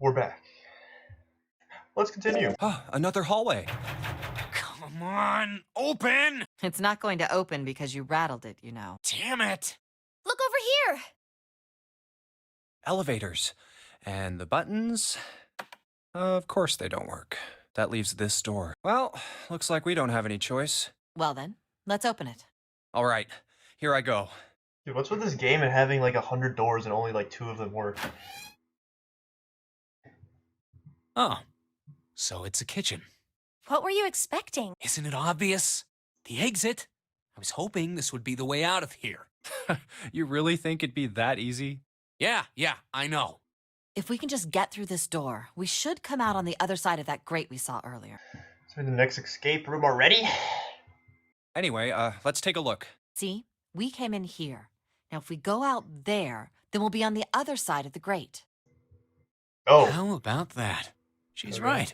We're back. Let's continue. Ah, another hallway. Come on, open! It's not going to open because you rattled it, you know. Damn it! Look over here! Elevators. And the buttons? Of course they don't work. That leaves this door. Well, looks like we don't have any choice. Well then, let's open it. All right, here I go. Dude, what's with this game and having like 100 doors and only like 2 of them work? Oh, so it's a kitchen. What were you expecting? Isn't it obvious? The exit. I was hoping this would be the way out of here. You really think it'd be that easy? Yeah, I know. If we can just get through this door, we should come out on the other side of that grate we saw earlier. So the next escape room already? Anyway, let's take a look. See? We came in here. Now if we go out there, then we'll be on the other side of the grate. Oh. How about that? She's Okay. right.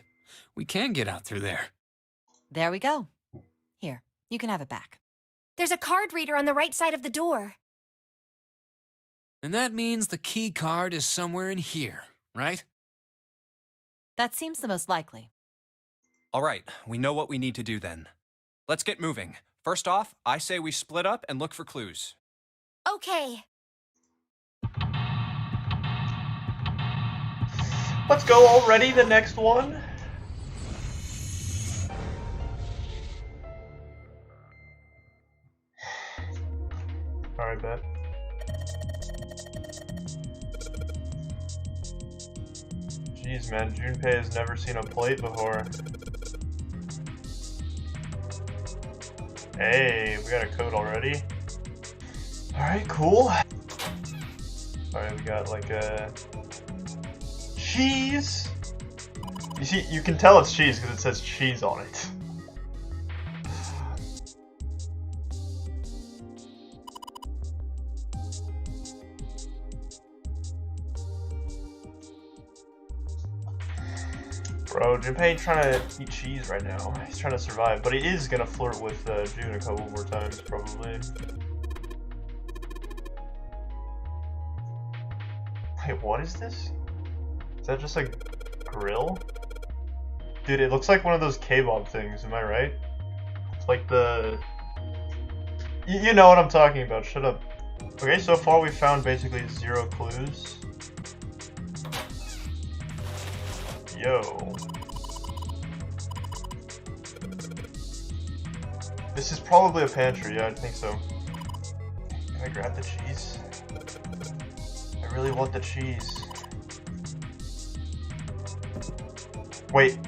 We can get out through there. There we go. Here, you can have it back. There's a card reader on the right side of the door. And that means the key card is somewhere in here, right? That seems the most likely. All right, we know what we need to do then. Let's get moving. First off, I say we split up and look for clues. Okay. Let's go already, the next one. Alright, bet. Jeez, man, Junpei has never seen a plate before. Hey, we got a code already. Alright, cool. Alright, we got like a cheese. You see, you can tell it's cheese because it says cheese on it. Bro, Junpei ain't trying to eat cheese right now. He's trying to survive, but he is gonna flirt with June a couple more times, probably. Wait, what is this? Is that just a grill? Dude, it looks like one of those K-Bob things, am I right? It's like the... You know what I'm talking about, shut up. Okay, so far we found basically 0 clues. Yo. This is probably a pantry, yeah, I think so. Can I grab the cheese? I really want the cheese. Wait.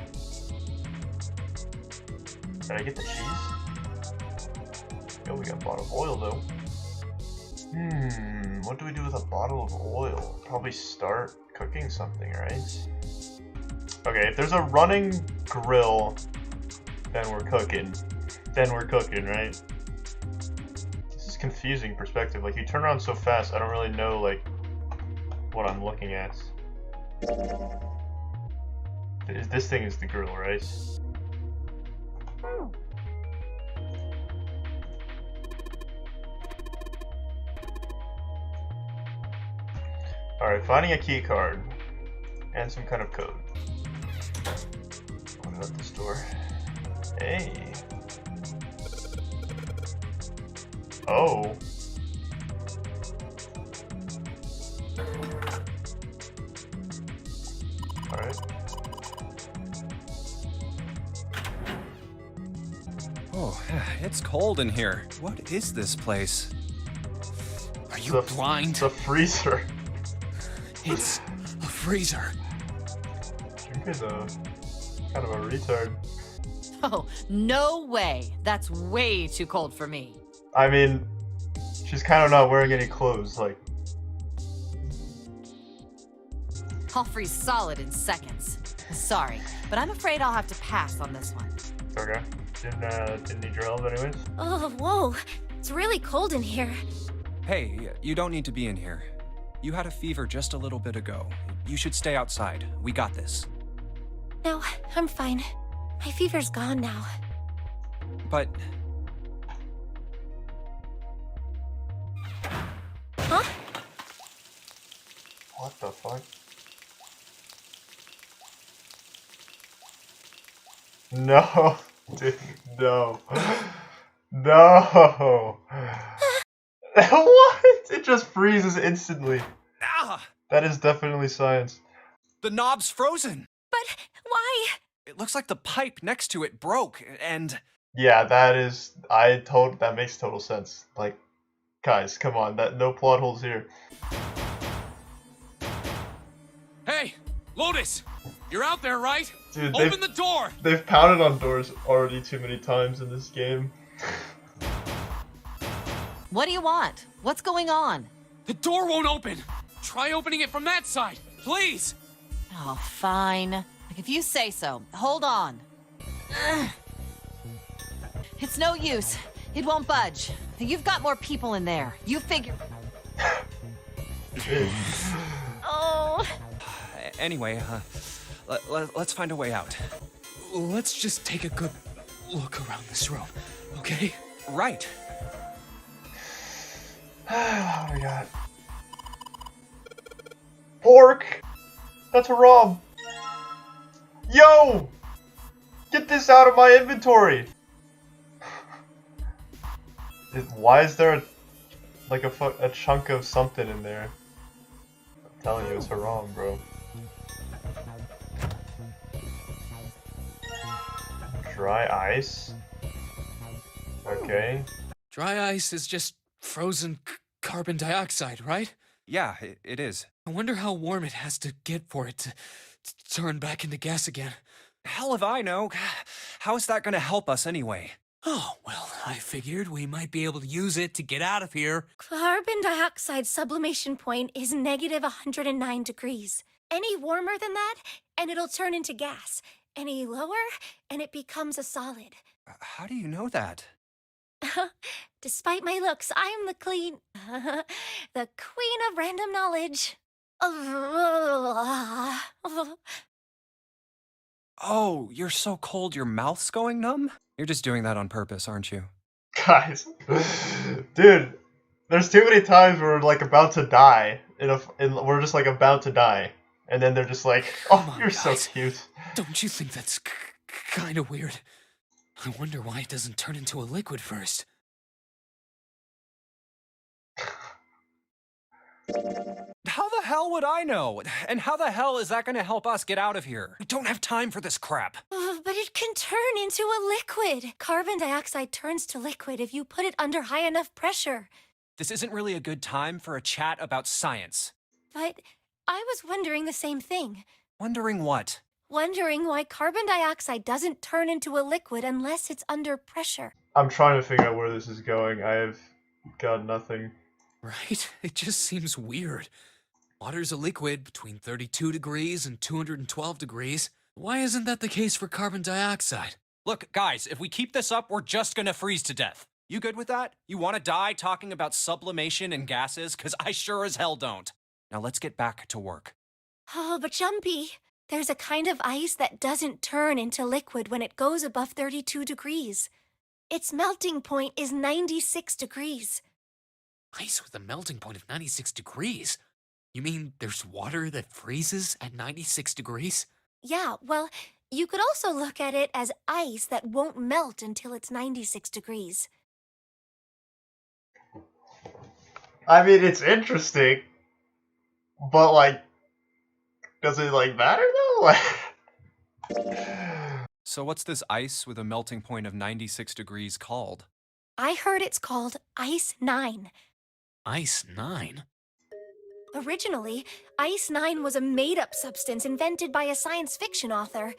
Did I get the cheese? Yo, we got a bottle of oil though. What do we do with a bottle of oil? Probably start cooking something, right? Okay, if there's a running grill, then we're cooking. Then we're cooking, right? This is confusing perspective. Like, you turn around so fast, I don't really know, like, what I'm looking at. This thing is the grill, right? Alright, finding a key card. And some kind of code. What about this door? Hey. Oh. Alright. Oh, it's cold in here. What is this place? Are you blind? It's a freezer. It's a freezer. Junpei's kind of a retard. Oh, no way. That's way too cold for me. I mean, she's kind of not wearing any clothes, like... I'll freeze solid in seconds. Sorry, but I'm afraid I'll have to pass on this one. Okay. Didn't need your help anyways? Oh, whoa. It's really cold in here. Hey, you don't need to be in here. You had a fever just a little bit ago. You should stay outside. We got this. No, I'm fine. My fever's gone now. But... Huh? What the fuck? No, dude, no. No. What? It just freezes instantly. Ah! That is definitely science. The knob's frozen. But why? It looks like the pipe next to it broke, and... Yeah, that makes total sense. Like, guys, come on, no plot holes here. Hey, Lotus! You're out there, right? Dude, Open the door! they've pounded on doors already too many times in this game. What do you want? What's going on? The door won't open! Try opening it from that side, please! Oh, fine. Like, if you say so. Hold on. Ugh. It's no use. It won't budge. You've got more people in there. You figure... Oh. Anyway, let's find a way out. Let's just take a good look around this room, okay? Right. Oh my god. Pork! That's a ROM! Yo! Get this out of my inventory! Why is there a chunk of something in there? I'm telling you, it's a ROM, bro. Dry ice? Okay. Dry ice is just frozen carbon dioxide, right? Yeah, it is. I wonder how warm it has to get for it to turn back into gas again. Hell if I know. How is that gonna help us anyway? Oh, well, I figured we might be able to use it to get out of here. Carbon dioxide sublimation point is negative 109 degrees. Any warmer than that, and it'll turn into gas. Any lower, and it becomes a solid. How do you know that? Despite my looks, I'm the queen of random knowledge. Oh, you're so cold your mouth's going numb? You're just doing that on purpose, aren't you? Guys. Dude, there's too many times we're like about to die. We're just like about to die. And then they're just like, oh, Come on, you're so guys. cute. Don't you think that's kind of weird? I wonder why it doesn't turn into a liquid first. How the hell would I know? And how the hell is that gonna help us get out of here? We don't have time for this crap. But it can turn into a liquid. Carbon dioxide turns to liquid if you put it under high enough pressure. This isn't really a good time for a chat about science. But I was wondering the same thing. Wondering what? Wondering why carbon dioxide doesn't turn into a liquid unless it's under pressure. I'm trying to figure out where this is going. I have got nothing. Right? It just seems weird. Water's a liquid between 32 degrees and 212 degrees. Why isn't that the case for carbon dioxide? Look, guys, if we keep this up, we're just gonna freeze to death. You good with that? You wanna die talking about sublimation and gases? 'Cause I sure as hell don't. Now let's get back to work. Oh, but Jumpy, there's a kind of ice that doesn't turn into liquid when it goes above 32 degrees. Its melting point is 96 degrees. Ice with a melting point of 96 degrees? You mean there's water that freezes at 96 degrees? Yeah, well, you could also look at it as ice that won't melt until it's 96 degrees. I mean, it's interesting. But, like, does it, like, matter, though? So what's this ice with a melting point of 96 degrees called? I heard it's called Ice 9. Ice 9? Originally, Ice 9 was a made-up substance invented by a science fiction author.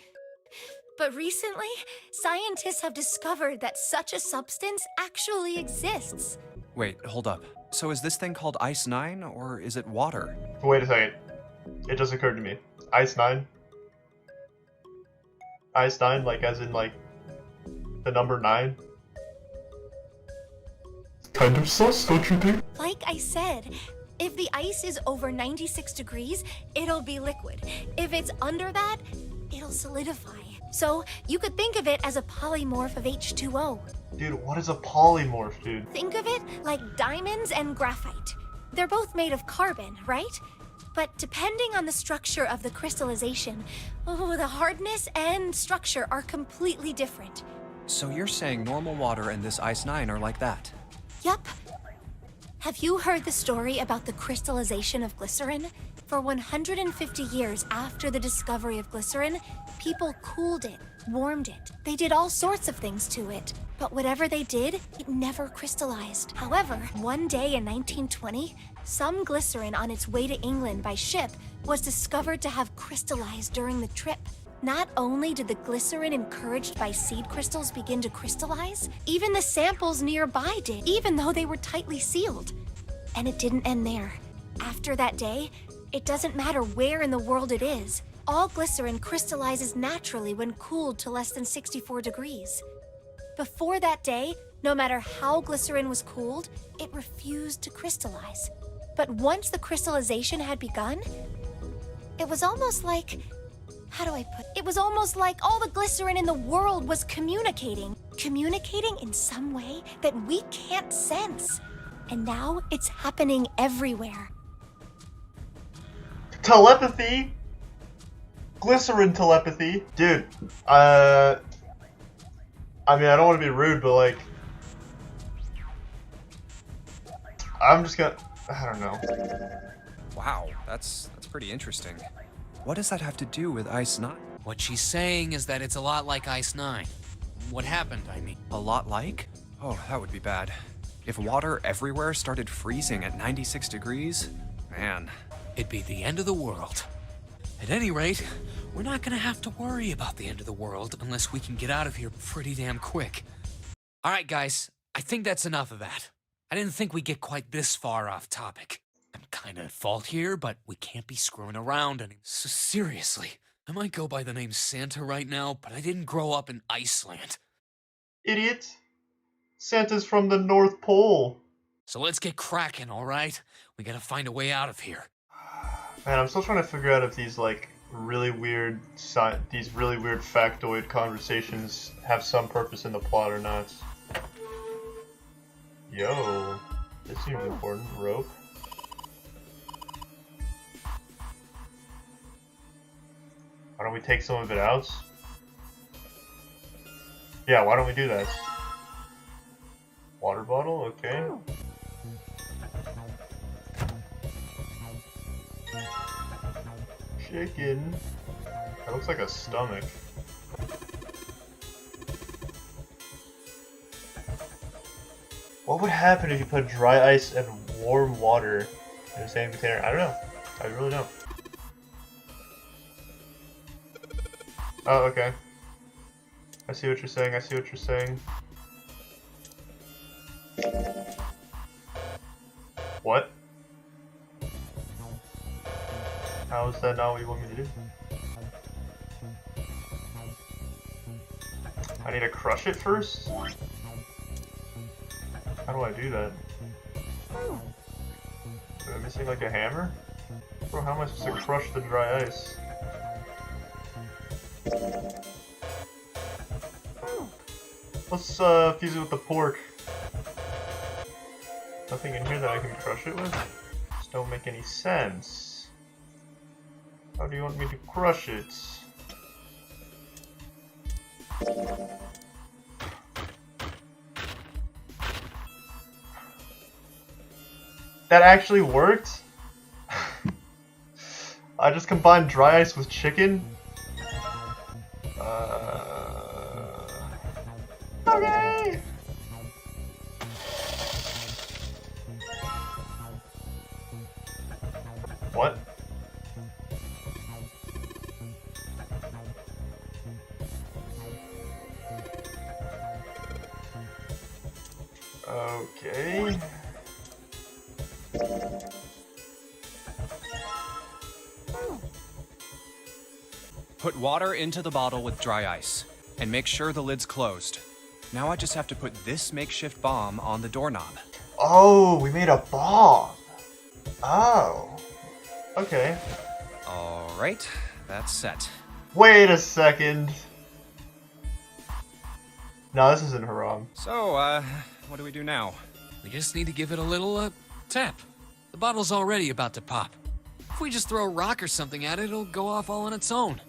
But recently, scientists have discovered that such a substance actually exists. Wait, hold up. So is this thing called Ice 9, or is it water? Wait a second. It just occurred to me. Ice 9? Ice 9, like, as in, like, the number 9? Kind of sus, don't you think? Like I said, if the ice is over 96 degrees, it'll be liquid. If it's under that, it'll solidify. So you could think of it as a polymorph of H2O. Dude, what is a polymorph, dude? Think of it like diamonds and graphite. They're both made of carbon, right? But depending on the structure of the crystallization, the hardness and structure are completely different. So you're saying normal water and this Ice 9 are like that? Yup. Have you heard the story about the crystallization of glycerin? For 150 years after the discovery of glycerin, people cooled it, warmed it. They did all sorts of things to it. But whatever they did, it never crystallized. However, one day in 1920, some glycerin on its way to England by ship was discovered to have crystallized during the trip. Not only did the glycerin encouraged by seed crystals begin to crystallize, even the samples nearby did, even though they were tightly sealed. And it didn't end there. After that day, it doesn't matter where in the world it is, all glycerin crystallizes naturally when cooled to less than 64 degrees. Before that day, no matter how glycerin was cooled, it refused to crystallize. But once the crystallization had begun, it was almost like... How do I put it? It was almost like all the glycerin in the world was communicating. Communicating in some way that we can't sense. And now it's happening everywhere. Telepathy? Glycerin telepathy? Dude, I mean, I don't want to be rude, but like... I'm just gonna... I don't know. Wow, that's pretty interesting. What does that have to do with Ice 9? What she's saying is that it's a lot like Ice 9. What happened, I mean. A lot like? Oh, that would be bad. If water everywhere started freezing at 96 degrees, man. It'd be the end of the world. At any rate, we're not gonna have to worry about the end of the world unless we can get out of here pretty damn quick. All right, guys, I think that's enough of that. I didn't think we'd get quite this far off topic. I'm kinda at fault here, but we can't be screwing around anymore. So seriously, I might go by the name Santa right now, but I didn't grow up in Iceland. Idiot. Santa's from the North Pole. So let's get cracking, all right? We gotta find a way out of here. Man, I'm still trying to figure out if these like really weird factoid conversations have some purpose in the plot or not. Yo, this seems important. Rope. Why don't we take some of it out? Yeah, why don't we do that? Water bottle, okay. Chicken. That looks like a stomach. What would happen if you put dry ice and warm water in the same container? I don't know. I really don't. Oh, okay. I see what you're saying, I see what you're saying. What? How is that not what you want me to do? I need to crush it first? How do I do that? Am I missing like a hammer? Bro, how am I supposed to crush the dry ice? Let's fuse it with the pork. Nothing in here that I can crush it with? Just don't make any sense. How do you want me to crush it? That actually worked? I just combined dry ice with chicken? Okay! What? Okay. Put water into the bottle with dry ice, and make sure the lid's closed. Now I just have to put this makeshift bomb on the doorknob. Oh, we made a bomb. Oh. Okay. Alright, that's set. Wait a second. No, this isn't Haram. So, what do we do now? We just need to give it a little, tap. The bottle's already about to pop. If we just throw a rock or something at it, it'll go off all on its own.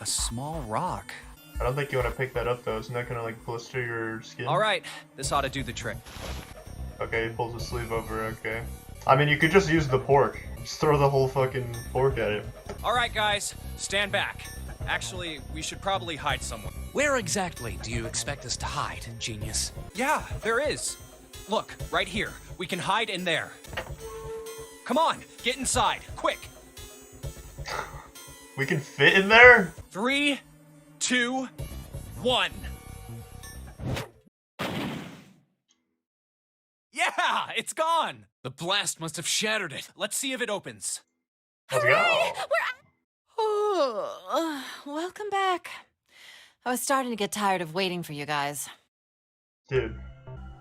A small rock. I don't think you want to pick that up though. Isn't that gonna like blister your skin? All right, this ought to do the trick. Okay, he pulls the sleeve over. Okay. I mean, you could just use the pork. Just throw the whole fucking pork at it. All right, guys, stand back. Actually, we should probably hide somewhere. Where exactly do you expect us to hide, genius? Yeah, there is. Look, right here. We can hide in there. Come on, get inside, quick. We can fit in there? 3, 2, 1. Yeah, it's gone. The blast must have shattered it. Let's see if it opens. Let's go. Oh, welcome back. I was starting to get tired of waiting for you guys. Dude.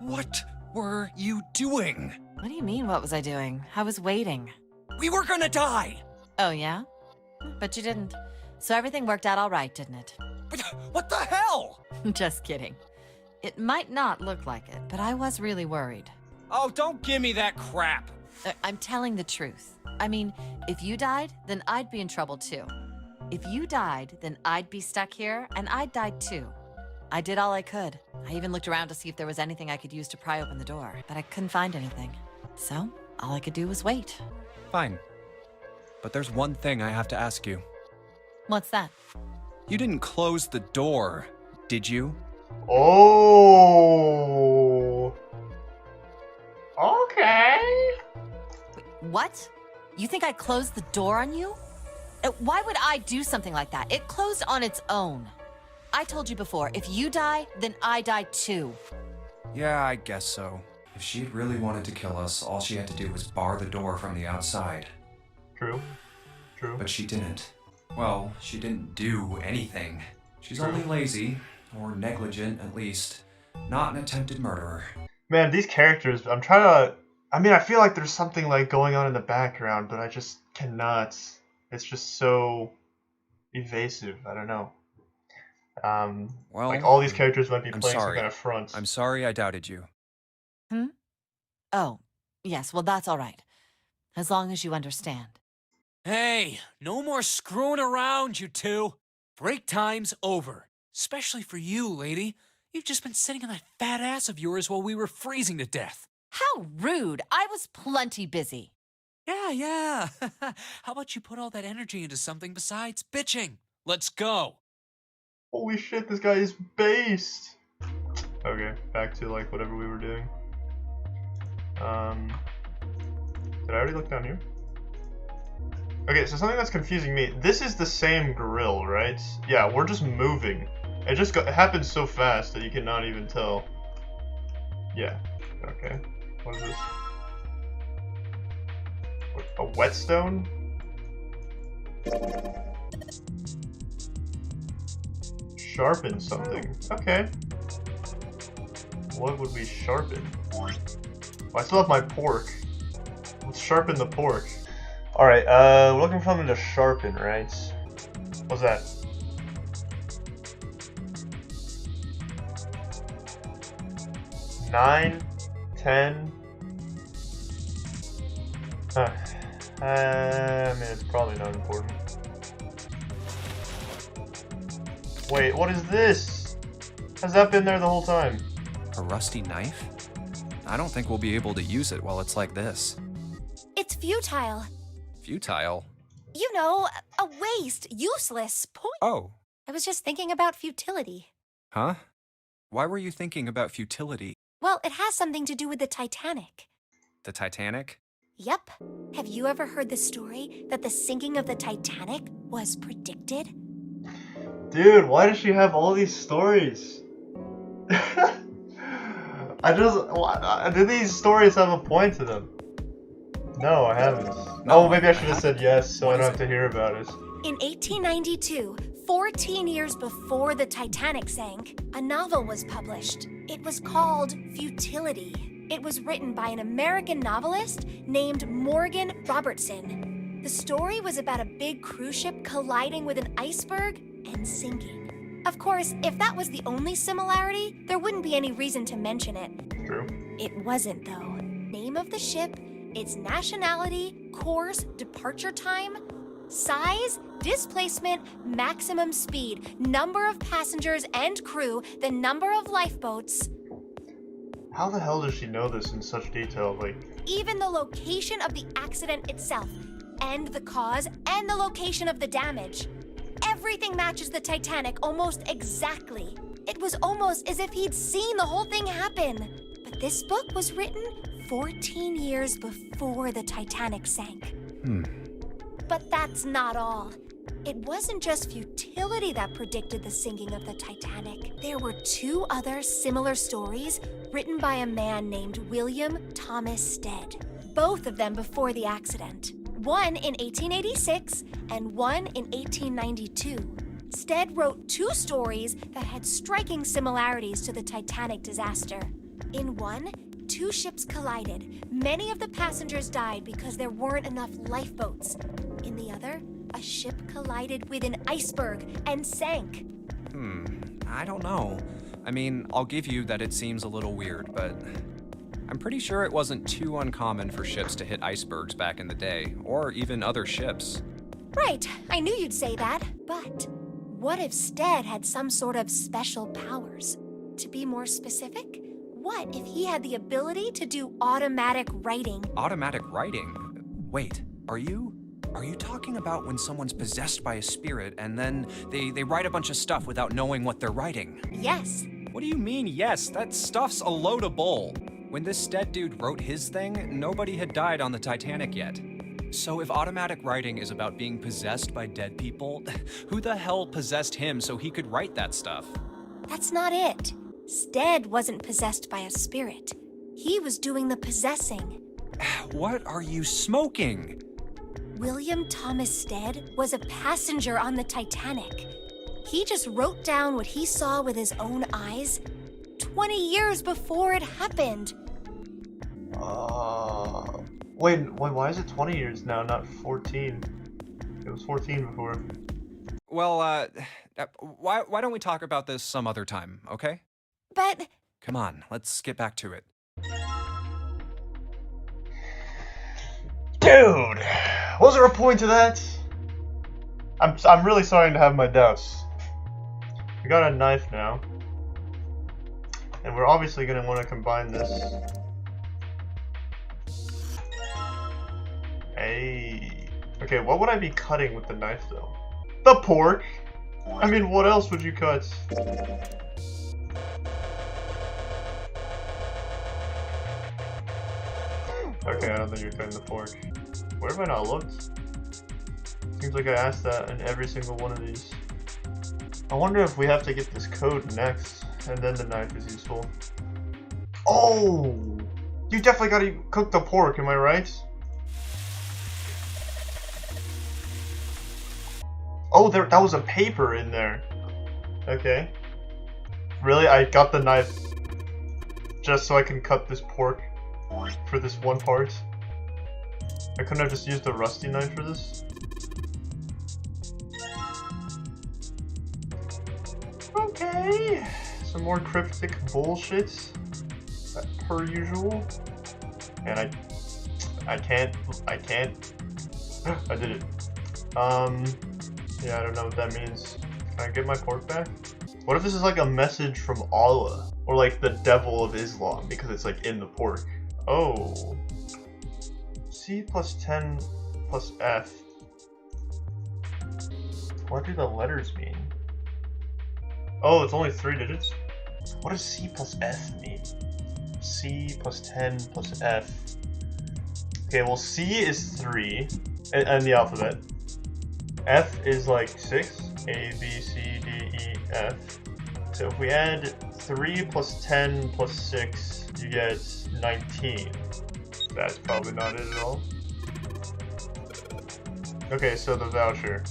What were you doing? What do you mean, what was I doing? I was waiting. We were gonna die. Oh, yeah? But you didn't. So everything worked out all right, didn't it? What the hell? Just kidding. It might not look like it, but I was really worried. Oh, don't give me that crap. I'm telling the truth. I mean, if you died, then I'd be in trouble too. If you died, then I'd be stuck here, and I'd die too. I did all I could. I even looked around to see if there was anything I could use to pry open the door, but I couldn't find anything. So, all I could do was wait. Fine. But there's one thing I have to ask you. What's that? You didn't close the door, did you? Oh. Okay. Wait, what? You think I closed the door on you? Why would I do something like that? It closed on its own. I told you before, if you die, then I die too. Yeah, I guess so. If she'd really wanted to kill us, all she had to do was bar the door from the outside. True. True. But she didn't. Well, she didn't do anything. She's only lazy, or negligent at least, not an attempted murderer. Man, these characters, I'm trying to... I mean, I feel like there's something like going on in the background, but I just cannot. It's just so evasive. I don't know. Well, like all these characters might be I'm playing some sorry. kind of front. I'm sorry I doubted you. Oh, yes, well that's all right. As long as you understand. Hey, no more screwing around, you two. Break time's over. Especially for you, lady. You've just been sitting on that fat ass of yours while we were freezing to death. How rude! I was plenty busy. Yeah. How about you put all that energy into something besides bitching? Let's go. Holy shit, this guy is based! Okay, back to like whatever we were doing. Did I already look down here? Okay, so something that's confusing me. This is the same grill, right? Yeah, we're just moving. It happens so fast that you cannot even tell. Yeah. Okay. What is this? What, a whetstone? Sharpen something. Okay. What would we sharpen? Oh, I still have my pork. Let's sharpen the pork. Alright, we're looking for something to sharpen, right? What's that? $9, $10. I mean, it's probably not important. Wait, what is this? Has that been there the whole time? A rusty knife? I don't think we'll be able to use it while it's like this. It's futile. Futile? You know, a waste, useless, Oh. I was just thinking about futility. Huh? Why were you thinking about futility? Well, it has something to do with the Titanic. The Titanic? Yep. Have you ever heard the story that the sinking of the Titanic was predicted? Dude, why does she have all these stories? Do these stories have a point to them? No, I haven't. Oh, maybe I should have said yes so I don't have to hear about it. In 1892, 14 years before the Titanic sank, a novel was published. It was called Futility. It was written by an American novelist named Morgan Robertson. The story was about a big cruise ship colliding with an iceberg and sinking. Of course, if that was the only similarity, there wouldn't be any reason to mention it. True. It wasn't, though. Name of the ship, its nationality, course, departure time, size, displacement, maximum speed, number of passengers and crew, the number of lifeboats, How the hell does she know this in such detail? Like, even the location of the accident itself, and the cause, and the location of the damage. Everything matches the Titanic almost exactly. It was almost as if he'd seen the whole thing happen. But this book was written 14 years before the Titanic sank. But that's not all. It wasn't just futility that predicted the sinking of the Titanic. There were 2 other similar stories written by a man named William Thomas Stead, both of them before the accident. One in 1886 and one in 1892. Stead wrote 2 stories that had striking similarities to the Titanic disaster. In one, 2 ships collided. Many of the passengers died because there weren't enough lifeboats. In the other, a ship collided with an iceberg and sank. I don't know. I mean, I'll give you that it seems a little weird, but I'm pretty sure it wasn't too uncommon for ships to hit icebergs back in the day, or even other ships. Right, I knew you'd say that. But what if Stead had some sort of special powers? To be more specific, what if he had the ability to do automatic writing? Automatic writing? Wait, are you talking about when someone's possessed by a spirit and then they write a bunch of stuff without knowing what they're writing? Yes. What do you mean, yes? That stuff's a load of bull. When this Stead dude wrote his thing, nobody had died on the Titanic yet. So if automatic writing is about being possessed by dead people, who the hell possessed him so he could write that stuff? That's not it. Stead wasn't possessed by a spirit. He was doing the possessing. What are you smoking? William Thomas Stead was a passenger on the Titanic. He just wrote down what he saw with his own eyes 20 years before it happened. wait, why is it 20 years now, not 14? It was 14 before. Well, why don't we talk about this some other time, okay? But Come on, let's get back to it. Dude, was there a point to that? I'm really starting to have my doubts. We got a knife now, and we're obviously going to want to combine this. Hey, okay, what would I be cutting with the knife though? The pork. I mean, what else would you cut? Okay, I don't think you're cutting the pork. Where have I not looked? Seems like I asked that in every single one of these. I wonder if we have to get this code next, and then the knife is useful. Oh! You definitely gotta cook the pork, am I right? Oh, that was a paper in there. Okay. Really? I got the knife just so I can cut this pork for this one part? I couldn't have just used the rusty knife for this? Okay. Some more cryptic bullshit. Per usual. And I can't. I did it. Yeah, I don't know what that means. Can I get my pork back? What if this is like a message from Allah? Or like the devil of Islam, because it's like in the pork. Oh. C plus 10 plus F. What do the letters mean? Oh, it's only 3 digits? What does C plus F mean? C plus 10 plus F. Okay, well C is 3, and the alphabet. F is like 6. A, B, C, D, E, F. So if we add 3 plus 10 plus 6, you get 19. That's probably not it at all. Okay, so the voucher.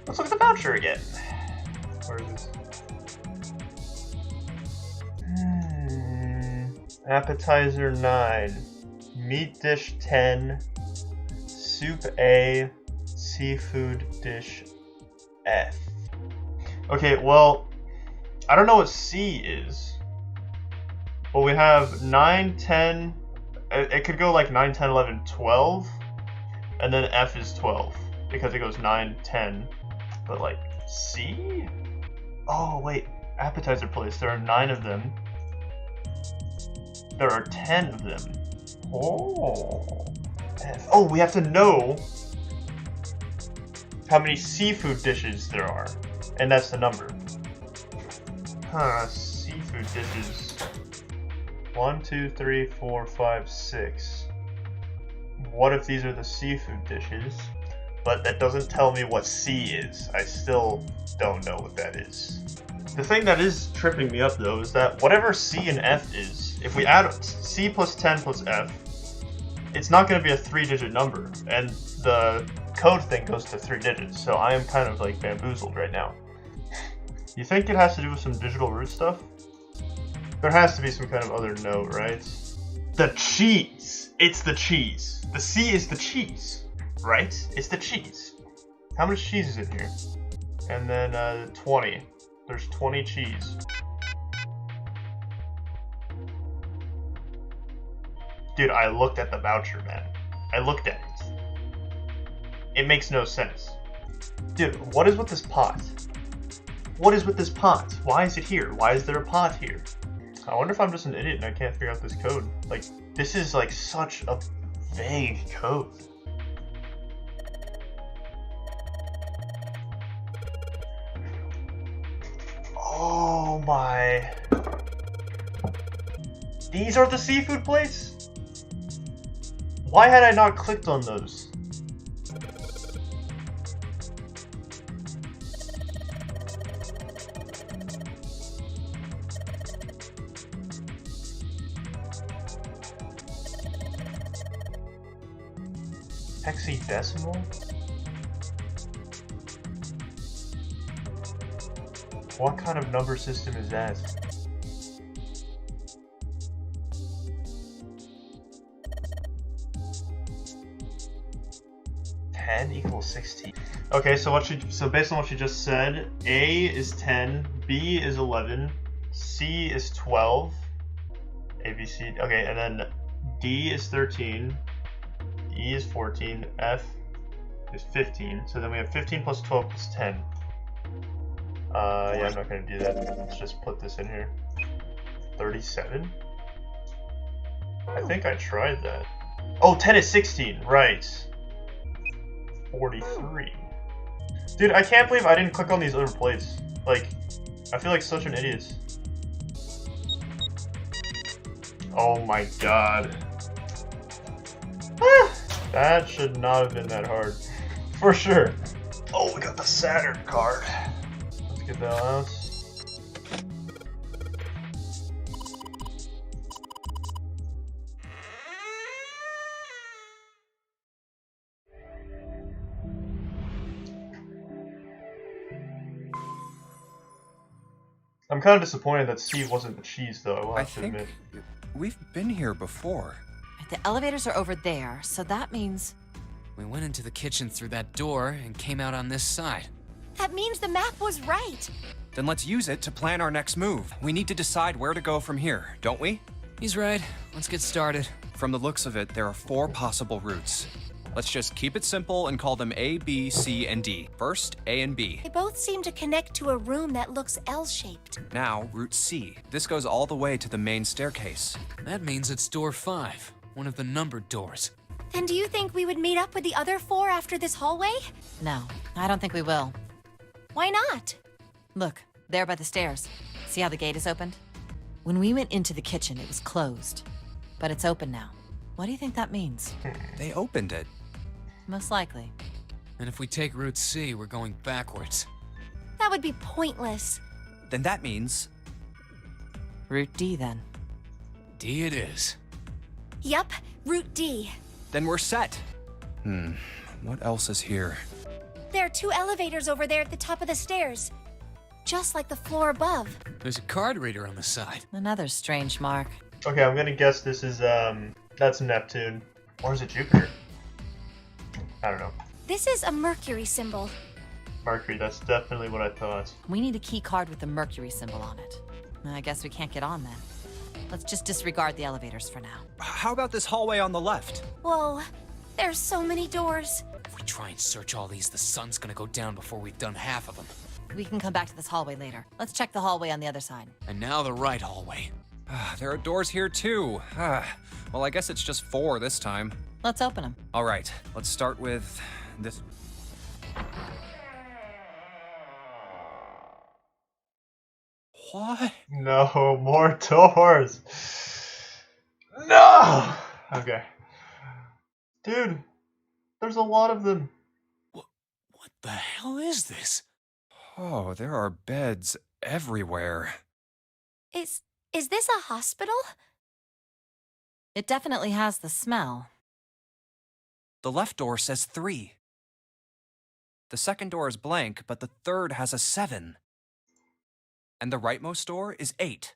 Let's look at the voucher again. Where is this? Appetizer 9. Meat dish 10. Soup A. Seafood dish F. Okay, well, I don't know what C is. Well, we have 9, 10. It could go like 9, 10, 11, 12. And then F is 12 because it goes 9, 10. But like C? Oh wait, appetizer place. There are 9 of them. There are 10 of them. Oh. F. Oh, we have to know how many seafood dishes there are. And that's the number. Huh, seafood dishes. 1, 2, 3, 4, 5, 6. What if these are the seafood dishes? But that doesn't tell me what C is. I still don't know what that is. The thing that is tripping me up though is that whatever C and F is, if we add C plus 10 plus F, it's not going to be a 3-digit number. And the code thing goes to 3 digits, so I am kind of like bamboozled right now. You think it has to do with some digital root stuff? There has to be some kind of other note, right? The cheese! It's the cheese. The C is the cheese, right? It's the cheese. How much cheese is in here? And then 20. There's 20 cheese. Dude, I looked at the voucher, man. I looked at it. It makes no sense. Dude, what is with this pot? What is with this pot? Why is it here? Why is there a pot here? I wonder if I'm just an idiot and I can't figure out this code. Like, this is like such a vague code. Oh my. These are the seafood plates? Why had I not clicked on those? Hexadecimal? What kind of number system is that? Equals 16. Okay, so based on what she just said, A is 10, B is 11, C is 12, A, B, C, okay, and then D is 13, E is 14, F is 15, so then we have 15 plus 12 plus 10. Yeah, I'm not gonna do that. Let's just put this in here. 37? I think I tried that. Oh, 10 is 16, right. 43. Dude, I can't believe I didn't click on these other plates. Like, I feel like such an idiot. Oh my god. That should not have been that hard. For sure. Oh, we got the Saturn card. Let's get that out. I'm kind of disappointed that C wasn't the cheese, though, I will have to admit. We've been here before. The elevators are over there, so that means... We went into the kitchen through that door and came out on this side. That means the map was right. Then let's use it to plan our next move. We need to decide where to go from here, don't we? He's right. Let's get started. From the looks of it, there are 4 possible routes. Let's just keep it simple and call them A, B, C, and D. First, A and B. They both seem to connect to a room that looks L-shaped. Now, route C. This goes all the way to the main staircase. That means it's door 5, one of the numbered doors. Then do you think we would meet up with the other 4 after this hallway? No, I don't think we will. Why not? Look, there by the stairs. See how the gate is opened? When we went into the kitchen, it was closed. But it's open now. What do you think that means? They opened it. Most likely. And if we take route C, we're going backwards. That would be pointless. Then that means... Route D, then. D it is. Yup, Route D. Then we're set. What else is here? There are 2 elevators over there at the top of the stairs. Just like the floor above. There's a card reader on the side. Another strange mark. Okay, I'm gonna guess this is, that's Neptune. Or is it Jupiter? I don't know. This is a Mercury symbol. Mercury, that's definitely what I thought. We need a key card with the Mercury symbol on it. I guess we can't get on then. Let's just disregard the elevators for now. How about this hallway on the left? Whoa, There's so many doors. If we try and search all these, the sun's gonna go down before we've done half of them. We can come back to this hallway later. Let's check the hallway on the other side. And now the right hallway. There are doors here too. Well, I guess it's just 4 this time. Let's open them. All right, let's start with this. What? No, more doors. No! Okay. Dude, there's a lot of them. What the hell is this? Oh, there are beds everywhere. Is this a hospital? It definitely has the smell. The left door says 3. The second door is blank, but the third has a 7. And the rightmost door is 8.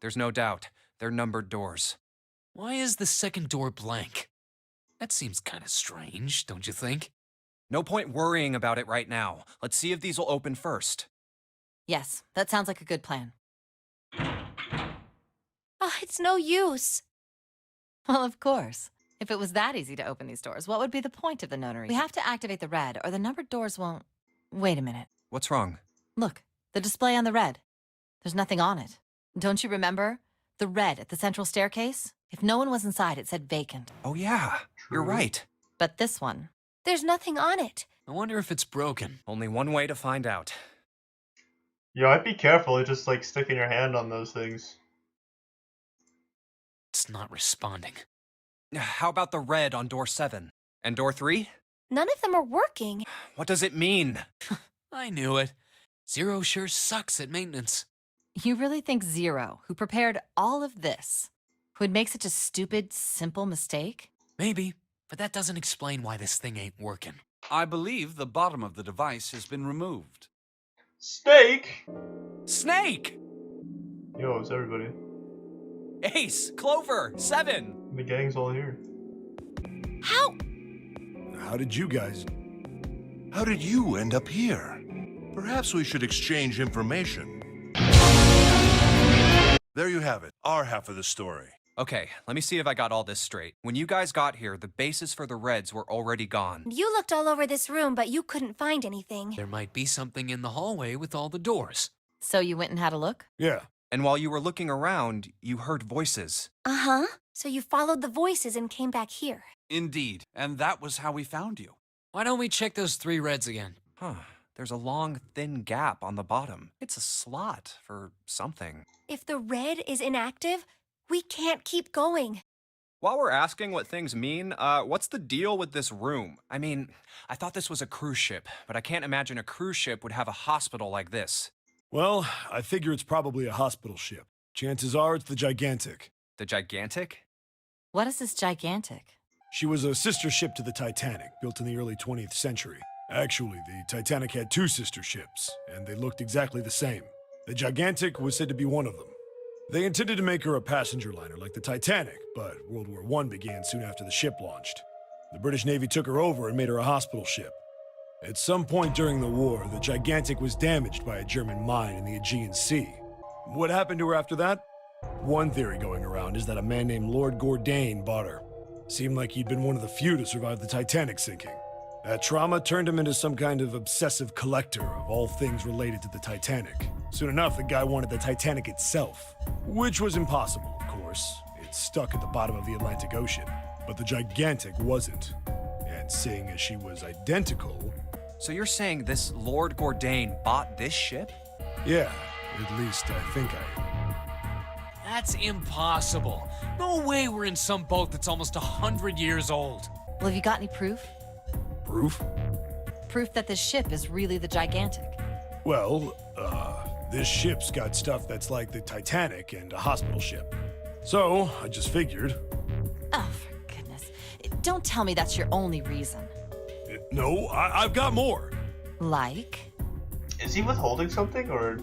There's no doubt. They're numbered doors. Why is the second door blank? That seems kind of strange, don't you think? No point worrying about it right now. Let's see if these will open first. Yes, that sounds like a good plan. Oh, it's no use. Well, of course. If it was that easy to open these doors, what would be the point of the notary? We have to activate the red, or the numbered doors won't... Wait a minute. What's wrong? Look, the display on the red. There's nothing on it. Don't you remember? The red at the central staircase? If no one was inside, it said vacant. Oh yeah, you're right. But this one... There's nothing on it. I wonder if it's broken. Only one way to find out. Yo, I'd be careful of just like sticking your hand on those things. It's not responding. How about the red on door 7? And door 3? None of them are working. What does it mean? I knew it. Zero sure sucks at maintenance. You really think Zero, who prepared all of this, would make such a stupid, simple mistake? Maybe, but that doesn't explain why this thing ain't working. I believe the bottom of the device has been removed. Snake! Snake! Yo, it's everybody. Ace! Clover! 7! The gang's all here. How? How did you end up here? Perhaps we should exchange information. There you have it, our half of the story. Okay, let me see if I got all this straight. When you guys got here, the bases for the Reds were already gone. You looked all over this room, but you couldn't find anything. There might be something in the hallway with all the doors. So you went and had a look? Yeah. And while you were looking around, you heard voices. Uh-huh. So you followed the voices and came back here. Indeed, and that was how we found you. Why don't we check those 3 reds again? Huh. There's a long, thin gap on the bottom. It's a slot for something. If the red is inactive, we can't keep going. While we're asking what things mean, what's the deal with this room? I mean, I thought this was a cruise ship, but I can't imagine a cruise ship would have a hospital like this. Well, I figure it's probably a hospital ship. Chances are it's the Gigantic. The Gigantic? What is this gigantic? She was a sister ship to the Titanic, built in the early 20th century. Actually, the Titanic had 2 sister ships, and they looked exactly the same. The Gigantic was said to be one of them. They intended to make her a passenger liner like the Titanic, but World War I began soon after the ship launched. The British Navy took her over and made her a hospital ship. At some point during the war, the Gigantic was damaged by a German mine in the Aegean Sea. What happened to her after that? One theory going around is that a man named Lord Gourdane bought her. Seemed like he'd been one of the few to survive the Titanic sinking. That trauma turned him into some kind of obsessive collector of all things related to the Titanic. Soon enough, the guy wanted the Titanic itself, which was impossible, of course. It's stuck at the bottom of the Atlantic Ocean. But the Gigantic wasn't. And seeing as she was identical... So you're saying this Lord Gourdane bought this ship? Yeah, at least I think I am. That's impossible. No way we're in some boat that's almost 100 years old. Well, have you got any proof? Proof? Proof that this ship is really the gigantic. Well, this ship's got stuff that's like the Titanic and a hospital ship. So, I just figured... Oh, for goodness. Don't tell me that's your only reason. No, I've got more. Like? Is he withholding something, or...?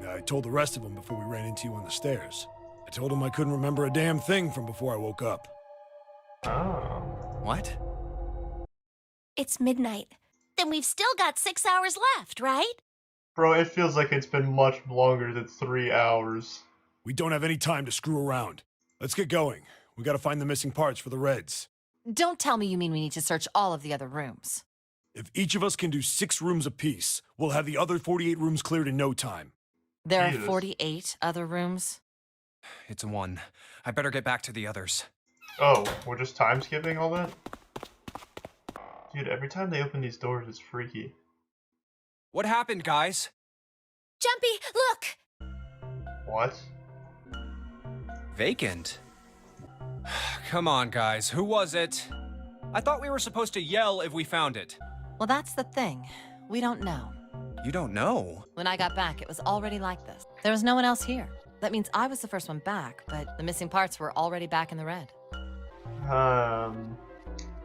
I told the rest of them before we ran into you on the stairs. I told them I couldn't remember a damn thing from before I woke up. Oh. What? It's midnight. Then we've still got 6 hours left, right? Bro, it feels like it's been much longer than 3 hours. We don't have any time to screw around. Let's get going. We gotta find the missing parts for the Reds. Don't tell me you mean we need to search all of the other rooms. If each of us can do 6 rooms apiece, we'll have the other 48 rooms cleared in no time. There are Jesus. 48 other rooms? It's 1. I better get back to the others. Oh, we're just time skipping all that? Dude, every time they open these doors, it's freaky. What happened, guys? Jumpy, look! What? Vacant? Come on, guys. Who was it? I thought we were supposed to yell if we found it. Well, that's the thing. We don't know. You don't know? When I got back, it was already like this. There was no one else here. That means I was the first one back, but the missing parts were already back in the red.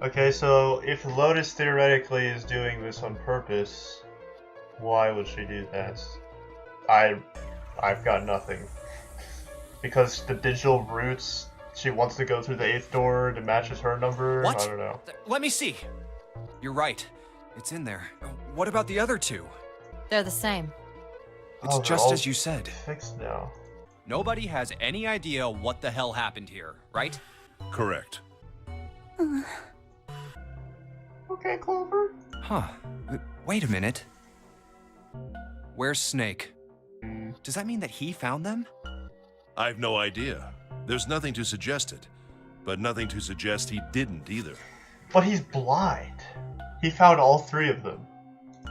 Okay, so if Lotus theoretically is doing this on purpose, why would she do that? I've got nothing. Because the digital roots, she wants to go through the 8th door that matches her number? What? I don't know. Let me see. You're right. It's in there. What about the other 2? They're the same. It's Oh, they're just all as you said. Fixed now. Nobody has any idea what the hell happened here, right? Correct. Okay, Clover. Huh. Wait a minute. Where's Snake? Does that mean that he found them? I've no idea. There's nothing to suggest it, but nothing to suggest he didn't either. But he's blind. He found all 3 of them.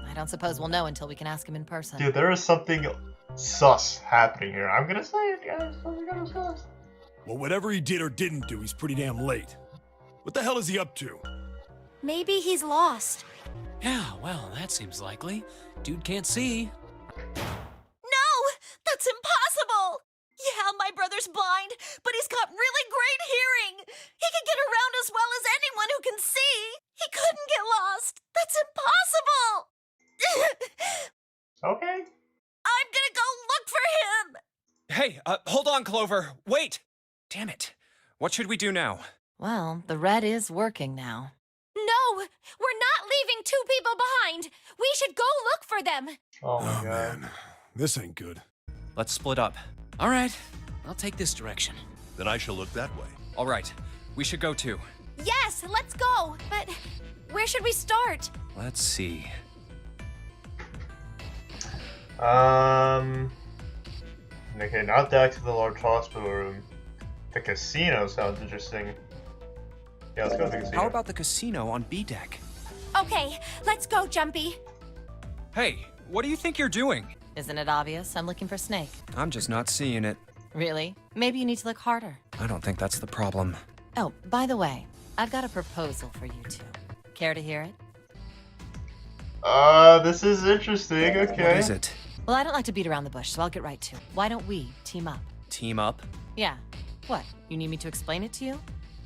I don't suppose we'll know until we can ask him in person. Dude, there is something sus happening here. I'm gonna say it, guys. I'm gonna sus. Well, whatever he did or didn't do, he's pretty damn late. What the hell is he up to? Maybe he's lost. Yeah, well, that seems likely. Dude can't see. No! That's impossible! Yeah, my brother's blind, but he's got really great hearing. He can get around as well as anyone who can see. He couldn't get lost. That's impossible! Okay. I'm gonna go look for him! Hey, hold on, Clover. Wait! Damn it. What should we do now? Well, the red is working now. No! We're not leaving 2 people behind! We should go look for them! Oh my Oh, god. man. This ain't good. Let's split up. All right, I'll take this direction. Then I shall look that way. All right. We should go too. Yes, let's go! But where should we start? Let's see. Okay, not back to the large hospital room. The casino sounds interesting. Yeah, let's go to the casino. How about the casino on B deck? Okay, let's go, Jumpy. Hey, what do you think you're doing? Isn't it obvious? I'm looking for Snake. I'm just not seeing it. Really? Maybe you need to look harder. I don't think that's the problem. Oh, by the way, I've got a proposal for you 2. Care to hear it? This is interesting, okay. What is it? Well, I don't like to beat around the bush, so I'll get right to it. Why don't we team up? Team up? Yeah. What? You need me to explain it to you?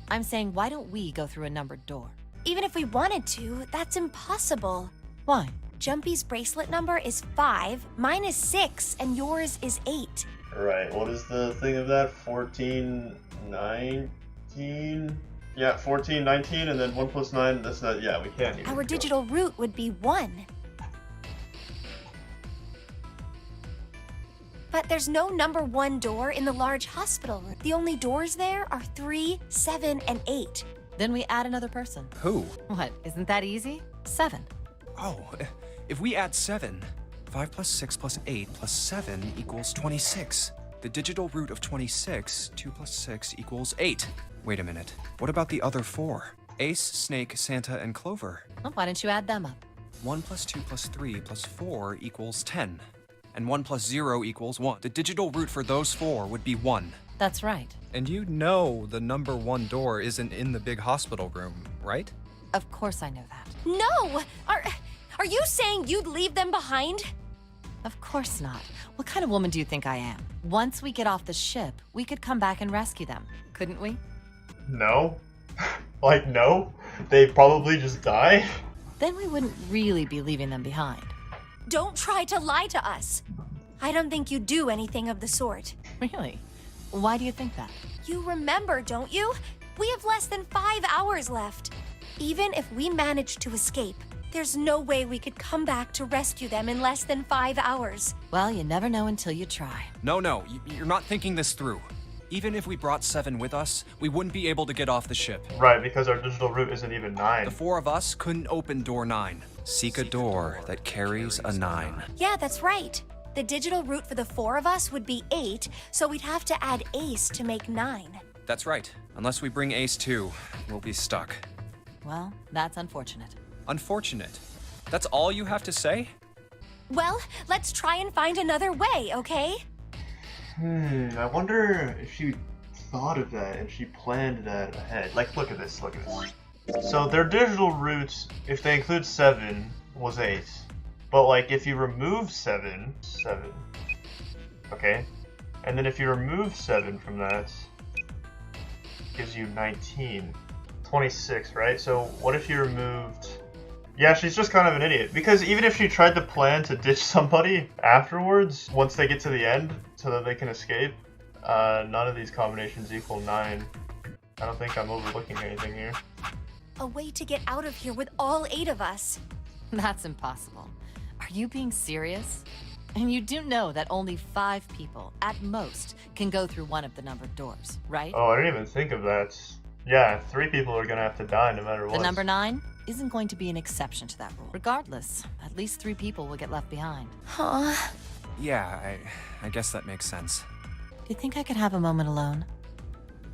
I'm saying, why don't we go through a numbered door? Even if we wanted to, that's impossible. Why? Jumpy's bracelet number is 5, mine is 6, and yours is 8. Right, what is the thing of that? 14, 19? Yeah, 14, 19, and then 1 plus 9, that's not, yeah, we can't even Our go. digital root would be 1. But there's no number 1 door in the large hospital room. The only doors there are 3, 7, and 8. Then we add another person. Who? What? Isn't that easy? 7. Oh, if we add 7, 5 plus 6 plus 8 plus 7 equals 26. The digital root of 26, 2 plus 6 equals 8. Wait a minute. What about the other 4? Ace, Snake, Santa, and Clover. Well, why don't you add them up? 1 plus 2 plus 3 plus 4 equals 10. And 1 plus 0 equals 1. The digital root for those 4 would be 1. That's right. And you know the number 1 door isn't in the big hospital room, right? Of course I know that. No! Are you saying you'd leave them behind? Of course not. What kind of woman do you think I am? Once we get off the ship, we could come back and rescue them, couldn't we? No? Like, no? They'd probably just die? Then we wouldn't really be leaving them behind. Don't try to lie to us. I don't think you do anything of the sort. Really? Why do you think that? You remember, don't you? We have less than 5 hours left. Even if we manage to escape, there's no way we could come back to rescue them in less than 5 hours. Well, you never know until you try. No, you're not thinking this through. Even if we brought 7 with us, we wouldn't be able to get off the ship. Right, because our digital route isn't even 9. The 4 of us couldn't open door 9. Seek a door that carries a 9. Yeah, that's right. The digital route for the 4 of us would be 8, so we'd have to add Ace to make 9. That's right. Unless we bring Ace too, we'll be stuck. Well, that's unfortunate. Unfortunate. That's all you have to say? Well, let's try and find another way, okay? I wonder if she thought of that and she planned that ahead. Like, look at this, look at this. So their digital routes, if they include 7, was 8. But like, if you remove 7, okay? And then if you remove 7 from that, gives you 19. 26, right? So what if you removed... Yeah, she's just kind of an idiot. Because even if she tried to plan to ditch somebody afterwards, once they get to the end, so that they can escape, none of these combinations equal 9. I don't think I'm overlooking anything here. A way to get out of here with all 8 of us. That's impossible. Are you being serious? And you do know that only 5 people, at most, can go through one of the numbered doors, right? Oh, I didn't even think of that. Yeah, 3 people are gonna have to die no matter what. The number 9 isn't going to be an exception to that rule. Regardless, at least 3 people will get left behind. Huh? Yeah, I guess that makes sense. Do you think I could have a moment alone?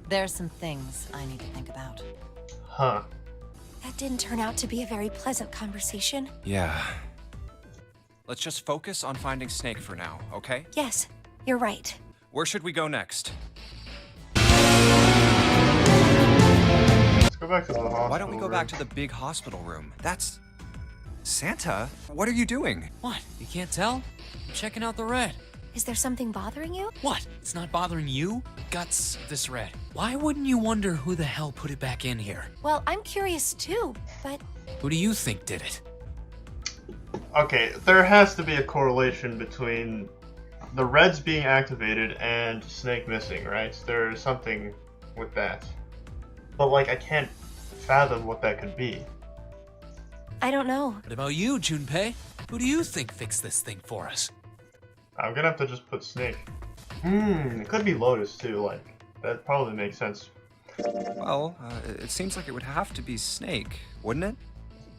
There are some things I need to think about. Huh. That didn't turn out to be a very pleasant conversation. Yeah. Let's just focus on finding Snake for now, okay? Yes, you're right. Where should we go next? Let's go back to the hospital. Why don't we go back to the big hospital room? That's... Santa? What are you doing? What? You can't tell? I'm checking out the red. Is there something bothering you? What? It's not bothering you? Guts, this red. Why wouldn't you wonder who the hell put it back in here? Well, I'm curious too, but... Who do you think did it? Okay, there has to be a correlation between the reds being activated and Snake missing, right? There's something with that. But like, I can't fathom what that could be. I don't know. What about you, Junpei? Who do you think fixed this thing for us? I'm gonna have to just put Snake. It could be Lotus too, like, that probably makes sense. Well, it seems like it would have to be Snake, wouldn't it?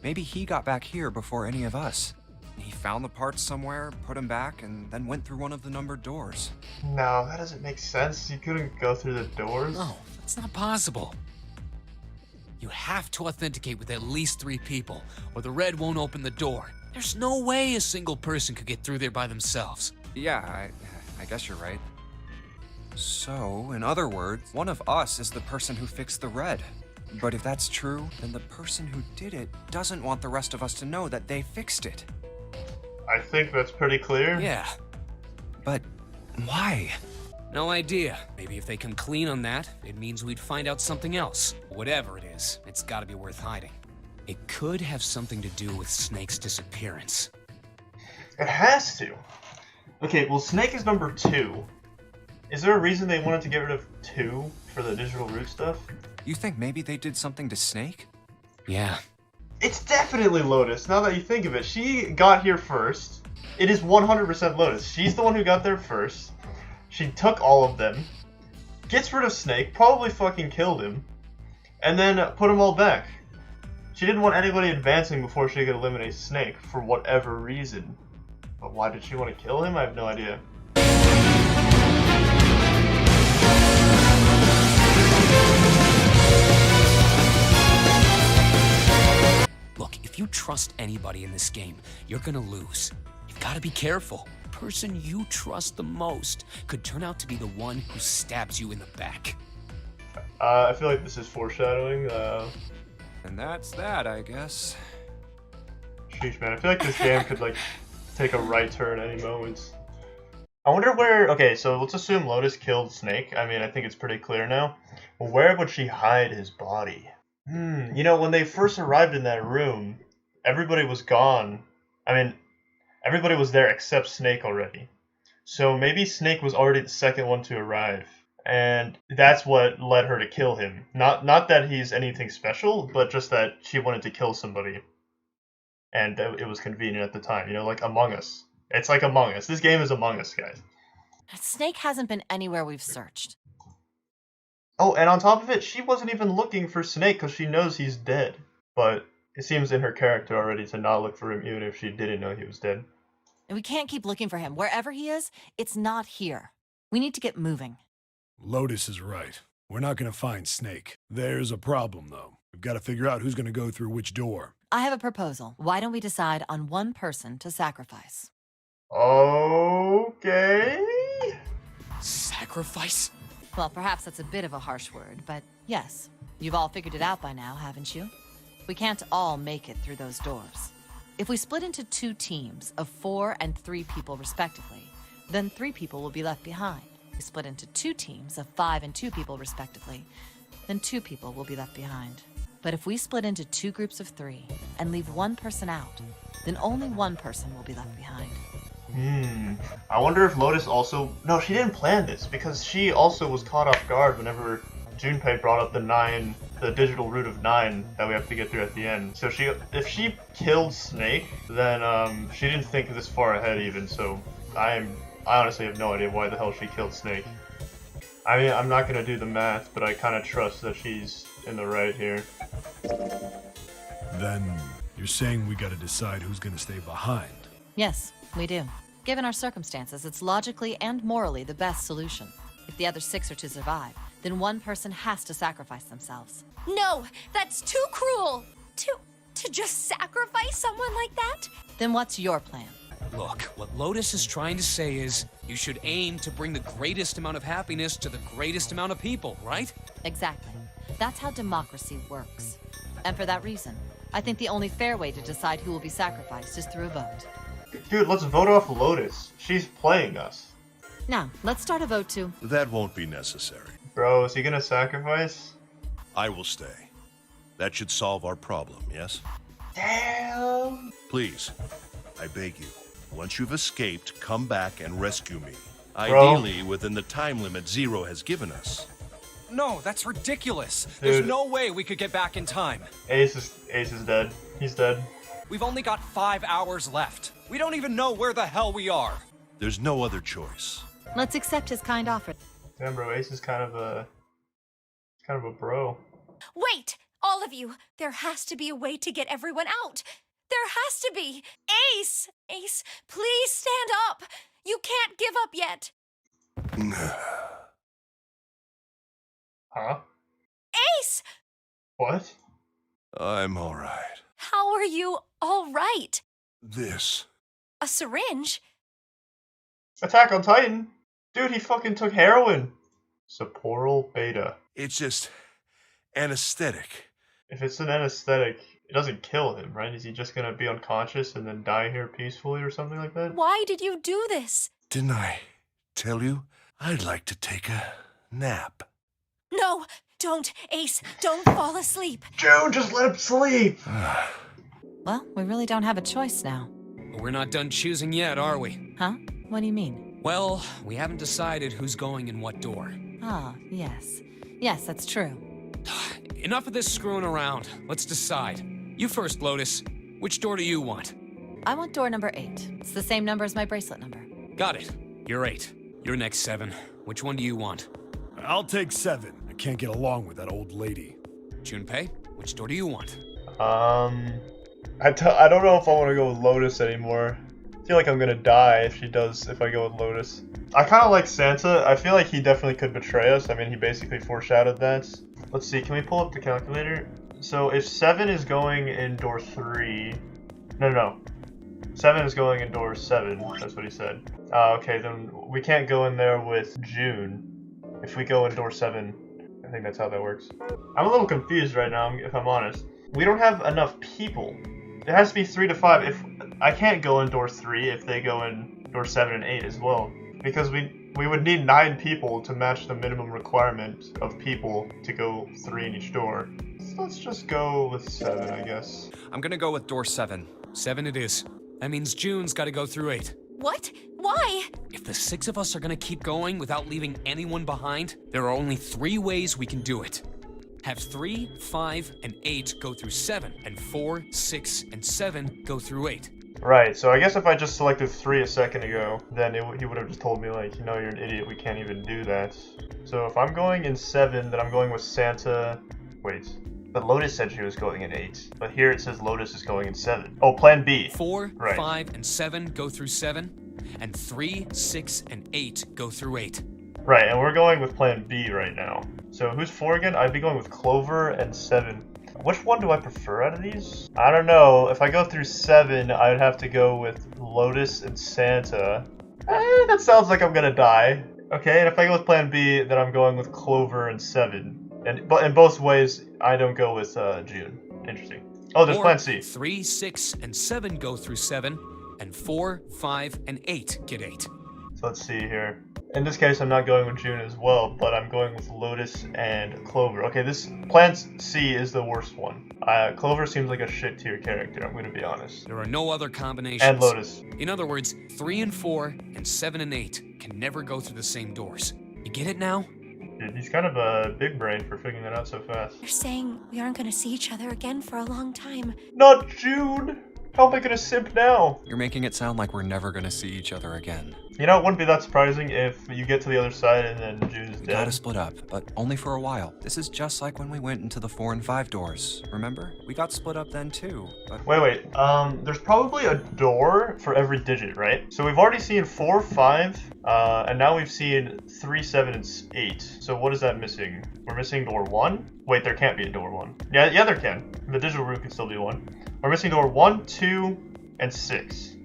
Maybe he got back here before any of us. He found the parts somewhere, put them back, and then went through one of the numbered doors. No, that doesn't make sense. You couldn't go through the doors. No, that's not possible. You have to authenticate with at least 3 people, or the red won't open the door. There's no way a single person could get through there by themselves. Yeah, I guess you're right. So, in other words, one of us is the person who fixed the red. But if that's true, then the person who did it doesn't want the rest of us to know that they fixed it. I think that's pretty clear. Yeah, But why? no idea. Maybe if they come clean on that, it means we'd find out something else. Whatever it is, it's gotta be worth hiding. It could have something to do with Snake's disappearance. It has to. Okay, well, Snake is number 2. Is there a reason they wanted to get rid of 2 for the digital root stuff? You think maybe they did something to Snake? Yeah. It's definitely Lotus, now that you think of it. She got here first. It is 100% Lotus. She's the one who got there first. She took all of them, gets rid of Snake, probably fucking killed him, and then put them all back. She didn't want anybody advancing before she could eliminate Snake, for whatever reason. But why did she want to kill him? I have no idea. Look, if you trust anybody in this game, you're gonna lose. You've gotta be careful. The person you trust the most could turn out to be the one who stabs you in the back. I feel like this is foreshadowing. And that's that, I guess. Sheesh, man. I feel like this game could, like, take a right turn any moment. I wonder where... Okay, so let's assume Lotus killed Snake. I mean, I think it's pretty clear now. Where would she hide his body? You know, when they first arrived in that room, everybody was gone. I mean, everybody was there except Snake already. So maybe Snake was already the second one to arrive. And that's what led her to kill him. Not that he's anything special, but just that she wanted to kill somebody. And it was convenient at the time, you know, like Among Us. It's like Among Us. This game is Among Us, guys. Snake hasn't been anywhere we've searched. Oh, and on top of it, she wasn't even looking for Snake because she knows he's dead. But it seems in her character already to not look for him even if she didn't know he was dead. And we can't keep looking for him. Wherever he is, it's not here. We need to get moving. Lotus is right. We're not gonna find Snake. There's a problem, though. We've got to figure out who's gonna go through which door. I have a proposal. Why don't we decide on one person to sacrifice? Okay. Sacrifice? Well, perhaps that's a bit of a harsh word, but yes. You've all figured it out by now, haven't you? We can't all make it through those doors. If we split into 2 teams of 4 and 3 people respectively, then 3 people will be left behind. We split into 2 teams of 5 and 2 people respectively, then 2 people will be left behind. But if we split into 2 groups of 3 and leave 1 person out, then only 1 person will be left behind. I wonder if Lotus also... No, she didn't plan this, because she also was caught off guard whenever Junpei brought up the digital root of 9 that we have to get through at the end. So if she killed Snake, then she didn't think this far ahead even, so I honestly have no idea why the hell she killed Snake. I mean, I'm not gonna do the math, but I kind of trust that she's in the right here. Then you're saying we gotta decide who's gonna stay behind. Yes, we do. Given our circumstances, it's logically and morally the best solution. If the other 6 are to survive, then 1 person has to sacrifice themselves. No, that's too cruel. To just sacrifice someone like that? Then what's your plan? Look, what Lotus is trying to say is you should aim to bring the greatest amount of happiness to the greatest amount of people, right? Exactly. That's how democracy works. And for that reason, I think the only fair way to decide who will be sacrificed is through a vote. Dude, let's vote off Lotus. She's playing us. Now, let's start a vote to... That won't be necessary. Bro, is he gonna sacrifice? I will stay. That should solve our problem, yes? Damn! Please, I beg you, once you've escaped, come back and rescue me. Bro. Ideally, within the time limit Zero has given us. No, that's ridiculous. Dude. There's no way we could get back in time. Ace is dead. He's dead. We've only got 5 hours left. We don't even know where the hell we are. There's no other choice. Let's accept his kind offer. Damn, bro, Ace is kind of a bro. Wait, all of you. There has to be a way to get everyone out. There has to be. Ace, please stand up. You can't give up yet. Huh? Ace, What? I'm all right. how are you all right? This. A syringe? Attack on Titan! Dude, he fucking took heroin! Saporal beta. It's just anesthetic. If it's an anesthetic, it doesn't kill him, right? Is he just gonna be unconscious and then die here peacefully or something like that? Why did you do this? Didn't I tell you I'd like to take a nap? No, don't, Ace. Don't fall asleep. June, just let him sleep! Well, we really don't have a choice now. But we're not done choosing yet, are we? Huh? What do you mean? Well, we haven't decided who's going in what door. Ah, yes. Yes, that's true. Enough of this screwing around. Let's decide. You first, Lotus. Which door do you want? I want door number 8. It's the same number as my bracelet number. Got it. You're 8. You're next, 7. Which one do you want? I'll take 7. I can't get along with that old lady. Junpei, which door do you want? I don't know if I want to go with Lotus anymore. I feel like I'm gonna die if I go with Lotus. I kind of like Santa. I feel like he definitely could betray us. I mean, he basically foreshadowed that. Let's see, can we pull up the calculator? So if 7 is going in door 3... No. 7 is going in door 7, that's what he said. Okay, then we can't go in there with June. If we go in door 7, I think that's how that works. I'm a little confused right now, if I'm honest. We don't have enough people. It has to be 3 to 5. If I can't go in door 3 if they go in door 7 and 8 as well. Because we would need 9 people to match the minimum requirement of people to go 3 in each door. So let's just go with 7, I guess. I'm gonna go with door 7. 7 it is. That means June's gotta go through 8. What? Why? If the 6 of us are gonna keep going without leaving anyone behind, there are only 3 ways we can do it. Have 3, 5, and 8 go through 7, and 4, 6, and 7 go through 8. Right, so I guess if I just selected 3 a second ago, then he would have just told me, like, you know, you're an idiot, we can't even do that. So if I'm going in 7, then I'm going with Santa... Wait. But Lotus said she was going in 8. But here it says Lotus is going in 7. Oh, plan B. 4, Right. 5, and 7 go through 7. And 3, 6, and 8 go through 8. Right, and we're going with plan B right now. So who's 4 again? I'd be going with Clover and 7. Which one do I prefer out of these? I don't know. If I go through 7, I'd have to go with Lotus and Santa. That sounds like I'm gonna die. Okay, and if I go with plan B, then I'm going with Clover and 7. But in both ways, I don't go with June. Interesting. Oh, there's plan C. 3, 6, and 7 go through 7. And 4, 5, and 8 get 8. So let's see here. In this case, I'm not going with June as well, but I'm going with Lotus and Clover. Okay, this plan C is the worst one. Clover seems like a shit tier character, I'm gonna be honest. There are no other combinations. And Lotus. In other words, 3 and 4 and 7 and 8 can never go through the same doors. You get it now? Dude, he's kind of a big brain for figuring that out so fast. You're saying we aren't gonna see each other again for a long time. Not June! How am I gonna simp now? You're making it sound like we're never gonna see each other again. You know, it wouldn't be that surprising if you get to the other side and then June's We dead. gotta split up, but only for a while. This is just like when we went into the 4 and 5 doors. Remember? We got split up then too, but... Wait. There's probably a door for every digit, right? So we've already seen 4, 5, and now we've seen 3, 7, and 8. So what is that missing? We're missing door 1? Wait, there can't be a door 1. Yeah, there can. The digital room can still be 1. We're missing door 1, 2, and 6.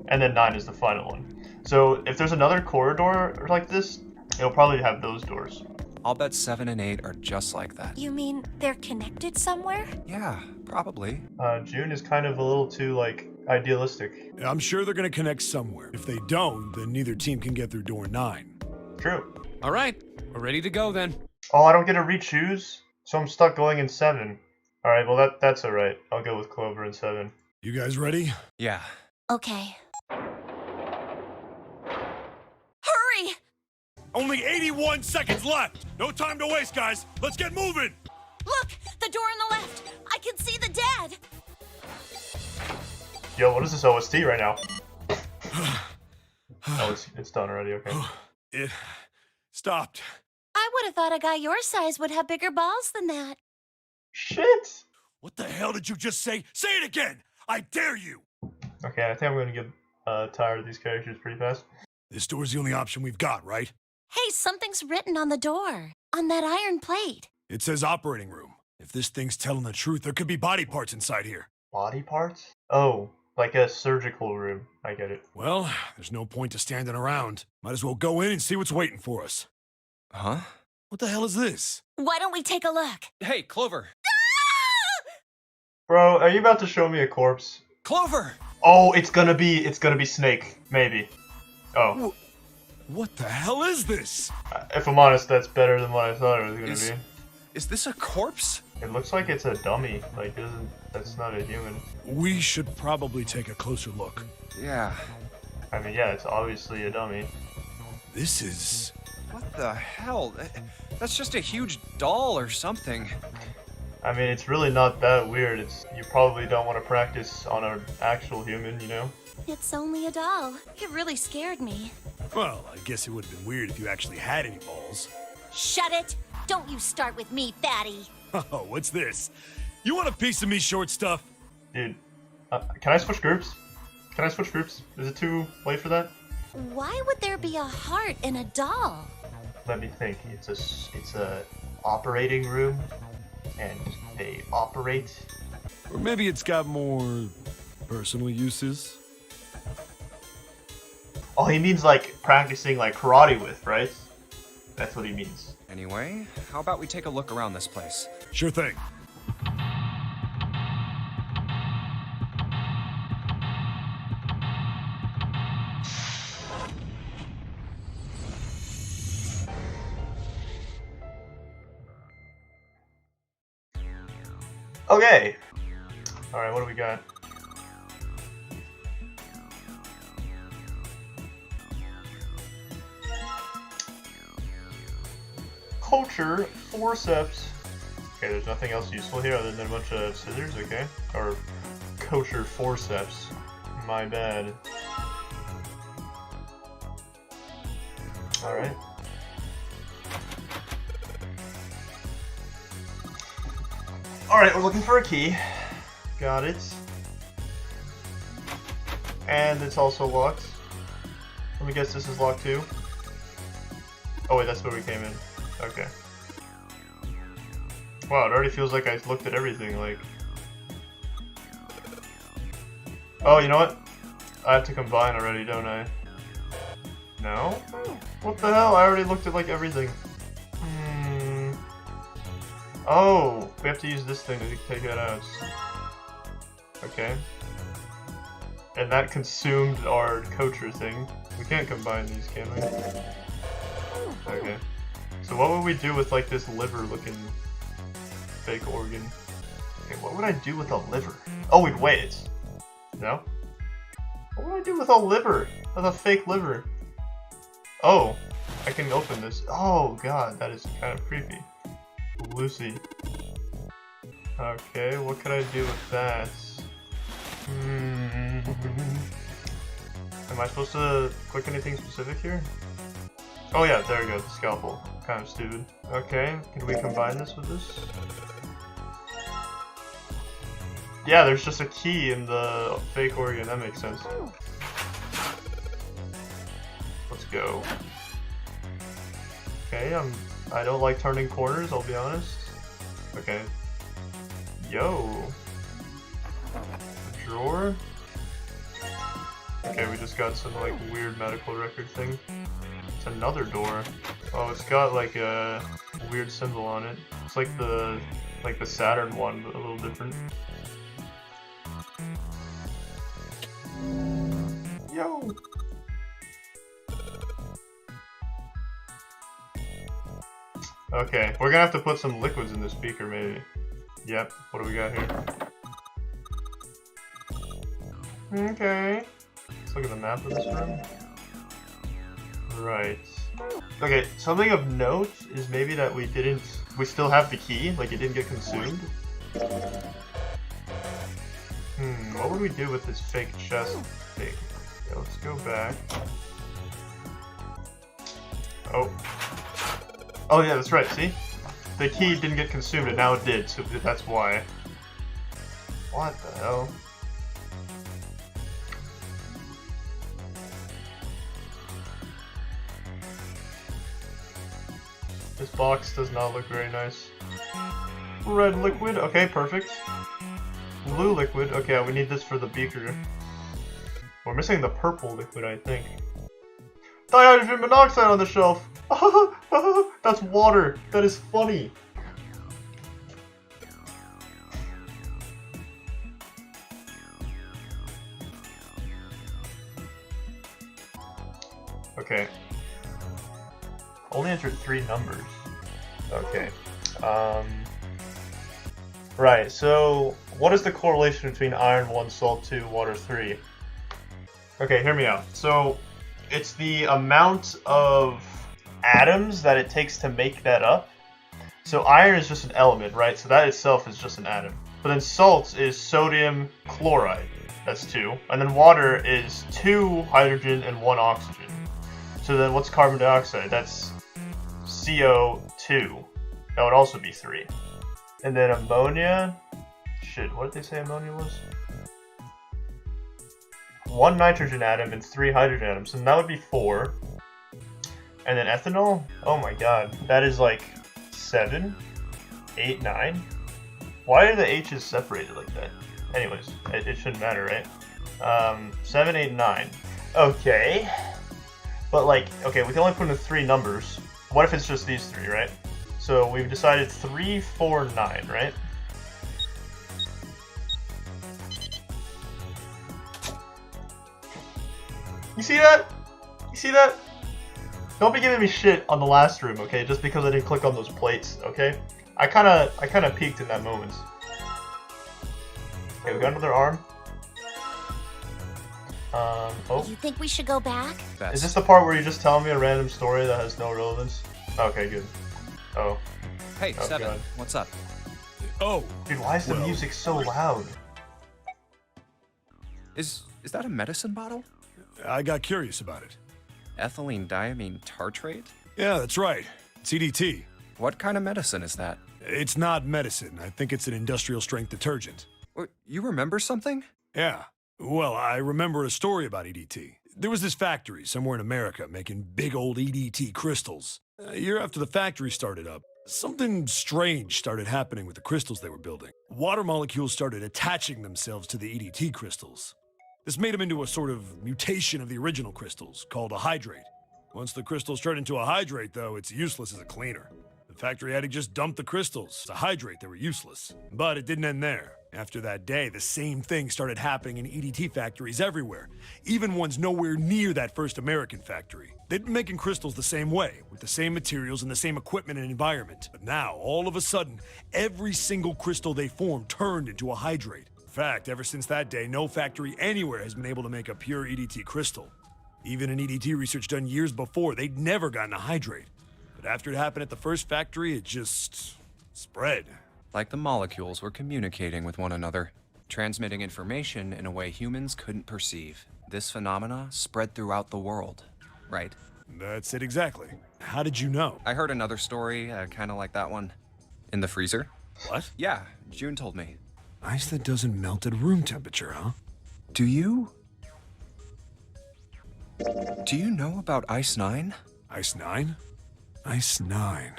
And then 9 is the final one. So if there's another corridor like this, it'll probably have those doors. I'll bet 7 and 8 are just like that. You mean they're connected somewhere? Yeah, probably. June is kind of a little too, like, idealistic. I'm sure they're gonna connect somewhere. If they don't, then neither team can get through door 9. True. All right, we're ready to go then. Oh, I don't get to re-choose? So I'm stuck going in 7. Alright, well that's alright. I'll go with Clover in 7. You guys ready? Yeah. Okay. Hurry! Only 81 seconds left! No time to waste, guys! Let's get moving! Look! The door on the left! I can see the dead! Yo, what is this OST right now? Oh, it's done already, okay. It stopped. I would have thought a guy your size would have bigger balls than that. Shit! What the hell did you just say? Say it again! I dare you! Okay, I think I'm gonna get tired of these characters pretty fast. This door's the only option we've got, right? Hey, something's written on the door. On that iron plate. It says operating room. If this thing's telling the truth, there could be body parts inside here. Body parts? Oh, like a surgical room. I get it. Well, there's no point to standing around. Might as well go in and see what's waiting for us. Huh? What the hell is this? Why don't we take a look? Hey, Clover! Bro, are you about to show me a corpse? Clover! Oh, it's gonna be Snake. Maybe. Oh. What the hell is this? If I'm honest, that's better than what I thought it was gonna be. Is this a corpse? It looks like it's a dummy. Like, that's not a human. We should probably take a closer look. Yeah. I mean, yeah, it's obviously a dummy. This is... What the hell? That's just a huge doll or something. I mean, it's really not that weird. You probably don't want to practice on an actual human, you know? It's only a doll. It really scared me. Well, I guess it would have been weird if you actually had any balls. Shut it! Don't you start with me, fatty! Oh, what's this? You want a piece of me, short stuff? Dude, can I switch groups? Can I switch groups? Is it too late for that? Why would there be a heart in a doll? Let me think. It's a operating room, and they operate. Or maybe it's got more personal uses? Oh, he means like practicing like karate with, right? That's what he means. Anyway, how about we take a look around this place? Sure thing. Okay. Alright, what do we got? Culture, forceps. Okay, there's nothing else useful here other than a bunch of scissors, okay? Or kosher forceps. My bad. Alright. Alright, we're looking for a key. Got it. And it's also locked. Let me guess this is locked too. Oh wait, that's where we came in. Okay. Wow, it already feels like I looked at everything, like... Oh, you know what? I have to combine already, don't I? No? What the hell? I already looked at, like, everything. Oh! We have to use this thing to take it out. Okay. And that consumed our coacher thing. We can't combine these, can we? Okay. So what would we do with, like, this liver-looking fake organ? Okay, what would I do with a liver? Oh, we'd weigh it. No? What would I do with a liver? With a fake liver? Oh, I can open this. Oh god, that is kind of creepy. Lucy. Okay, what could I do with that? Am I supposed to click anything specific here? Oh yeah, there we go, the scalpel. Kind of stupid. Okay, can we combine this with this? Yeah, there's just a key in the fake organ, that makes sense. Let's go. Okay, I don't like turning corners, I'll be honest. Okay. Yo. Drawer? Okay, we just got some like weird medical record thing. It's another door. Oh, it's got like a weird symbol on it. It's like the Saturn one, but a little different. Yo. Okay, we're gonna have to put some liquids in the speaker, maybe. Yep, what do we got here? Okay. Let's look at the map of this room. Right. Okay, something of note is maybe that we still have the key, like it didn't get consumed. What would we do with this fake chest thing? Okay, let's go back. Oh. Oh yeah, that's right, see? The key didn't get consumed and now it did, so that's why. What the hell? This box does not look very nice. Red liquid, okay, perfect. Blue liquid, okay, we need this for the beaker. We're missing the purple liquid, I think. Dihydrogen monoxide on the shelf! That's water! That is funny! Okay. Only entered 3 numbers. Okay. Right, so what is the correlation between iron 1, salt 2, water 3? Okay, hear me out. So it's the amount of atoms that it takes to make that up. So iron is just an element, right? So that itself is just an atom. But then salt is sodium chloride. That's 2. And then water is 2 hydrogen and 1 oxygen. So then what's carbon dioxide? That's CO2. That would also be 3. And then ammonia, shit, what did they say ammonia was? 1 nitrogen atom and 3 hydrogen atoms, so that would be 4. And then ethanol, oh my god, that is like 7, 8, 9. Why are the H's separated like that? Anyways, it shouldn't matter, right? 7, 8, 9. Okay. But like, okay, we can only put in 3 numbers. What if it's just these 3, right? So we've decided 3, 4, 9, right? You see that? You see that? Don't be giving me shit on the last room, okay? Just because I didn't click on those plates, okay? I kinda peeked in that moment. Okay, we got another arm. Oh. You think we should go back? Is this the part where you just tell me a random story that has no relevance? Okay, good. Oh. Hey, Oh, Seven, God. what's up? Oh, Dude, why is the music so loud? Is Is that a medicine bottle? I got curious about it. Ethylene diamine tartrate? Yeah, that's right. It's EDT. What kind of medicine is that? It's not medicine. I think it's an industrial strength detergent. You remember something? Yeah. Well, I remember a story about EDT. There was this factory somewhere in America making big old EDT crystals. A year after the factory started up, something strange started happening with the crystals they were building. Water molecules started attaching themselves to the EDT crystals. This made them into a sort of mutation of the original crystals, called a hydrate. Once the crystals turn into a hydrate, though, it's useless as a cleaner. The factory had to just dump the crystals. As a hydrate, they were useless. But it didn't end there. After that day, the same thing started happening in EDT factories everywhere, even ones nowhere near that first American factory. They'd been making crystals the same way, with the same materials and the same equipment and environment. But now, all of a sudden, every single crystal they formed turned into a hydrate. In fact, ever since that day, no factory anywhere has been able to make a pure EDT crystal. Even in EDT research done years before, they'd never gotten a hydrate. But after it happened at the first factory, it just spread. Like the molecules were communicating with one another, transmitting information in a way humans couldn't perceive. This phenomena spread throughout the world, right? That's it exactly. How did you know? I heard another story, kind of like that one. In the freezer? What? Yeah, June told me. Ice that doesn't melt at room temperature, huh? Do you know about Ice 9? Ice 9? Ice 9.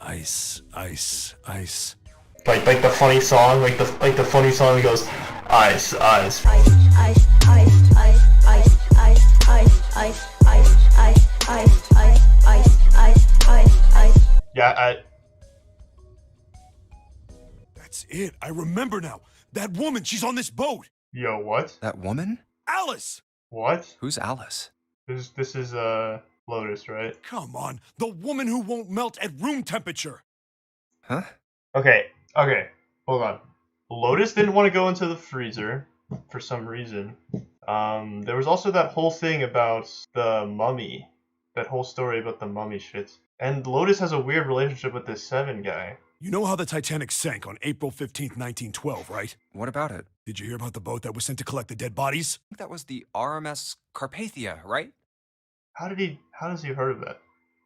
Ice, ice, ice. Like the funny song, like the funny song that goes, ice, ice. Yeah, That's it. I remember now. That woman, she's on this boat. Yo, what? That woman? Alice! What? Who's Alice? This is Lotus, right? Come on. The woman who won't melt at room temperature. Huh? Okay, hold on. Lotus didn't want to go into the freezer for some reason. There was also that whole thing about the mummy. That whole story about the mummy shit. And Lotus has a weird relationship with this Seven guy. You know how the Titanic sank on April 15th, 1912, right? What about it? Did you hear about the boat that was sent to collect the dead bodies? I think that was the RMS Carpathia, right? How does he heard of that?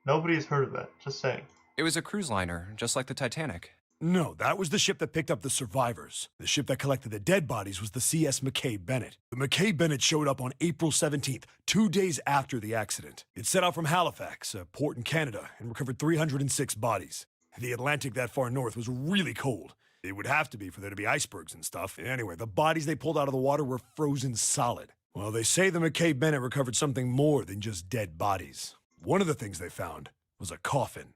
Nobody's heard of that. Just saying. It was a cruise liner, just like the Titanic. No, that was the ship that picked up the survivors. The ship that collected the dead bodies was the CS McKay Bennett. The McKay Bennett showed up on April 17th, 2 days after the accident. It set out from Halifax, a port in Canada, and recovered 306 bodies. The Atlantic that far north was really cold. It would have to be for there to be icebergs and stuff. Anyway, the bodies they pulled out of the water were frozen solid. Well, they say the McKay Bennett recovered something more than just dead bodies. One of the things they found was a coffin.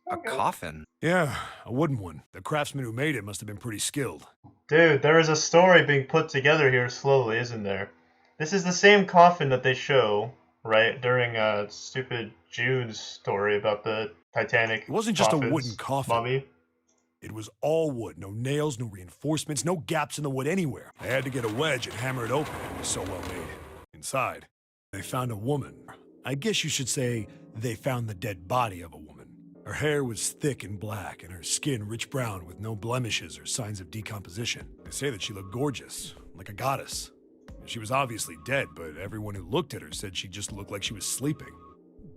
A coffin? Yeah, a wooden one. The craftsman who made it must have been pretty skilled. Dude, there is a story being put together here slowly, isn't there? This is the same coffin that they show, right, during stupid June's story about the Titanic. It wasn't just a coffin's wooden coffin. mummy. It was all wood. No nails, no reinforcements, no gaps in the wood anywhere. They had to get a wedge and hammer it open. It was so well made. Inside, they found a woman. I guess you should say they found the dead body of a woman. Her hair was thick and black, and her skin rich brown with no blemishes or signs of decomposition. They say that she looked gorgeous, like a goddess. She was obviously dead, but everyone who looked at her said she just looked like she was sleeping.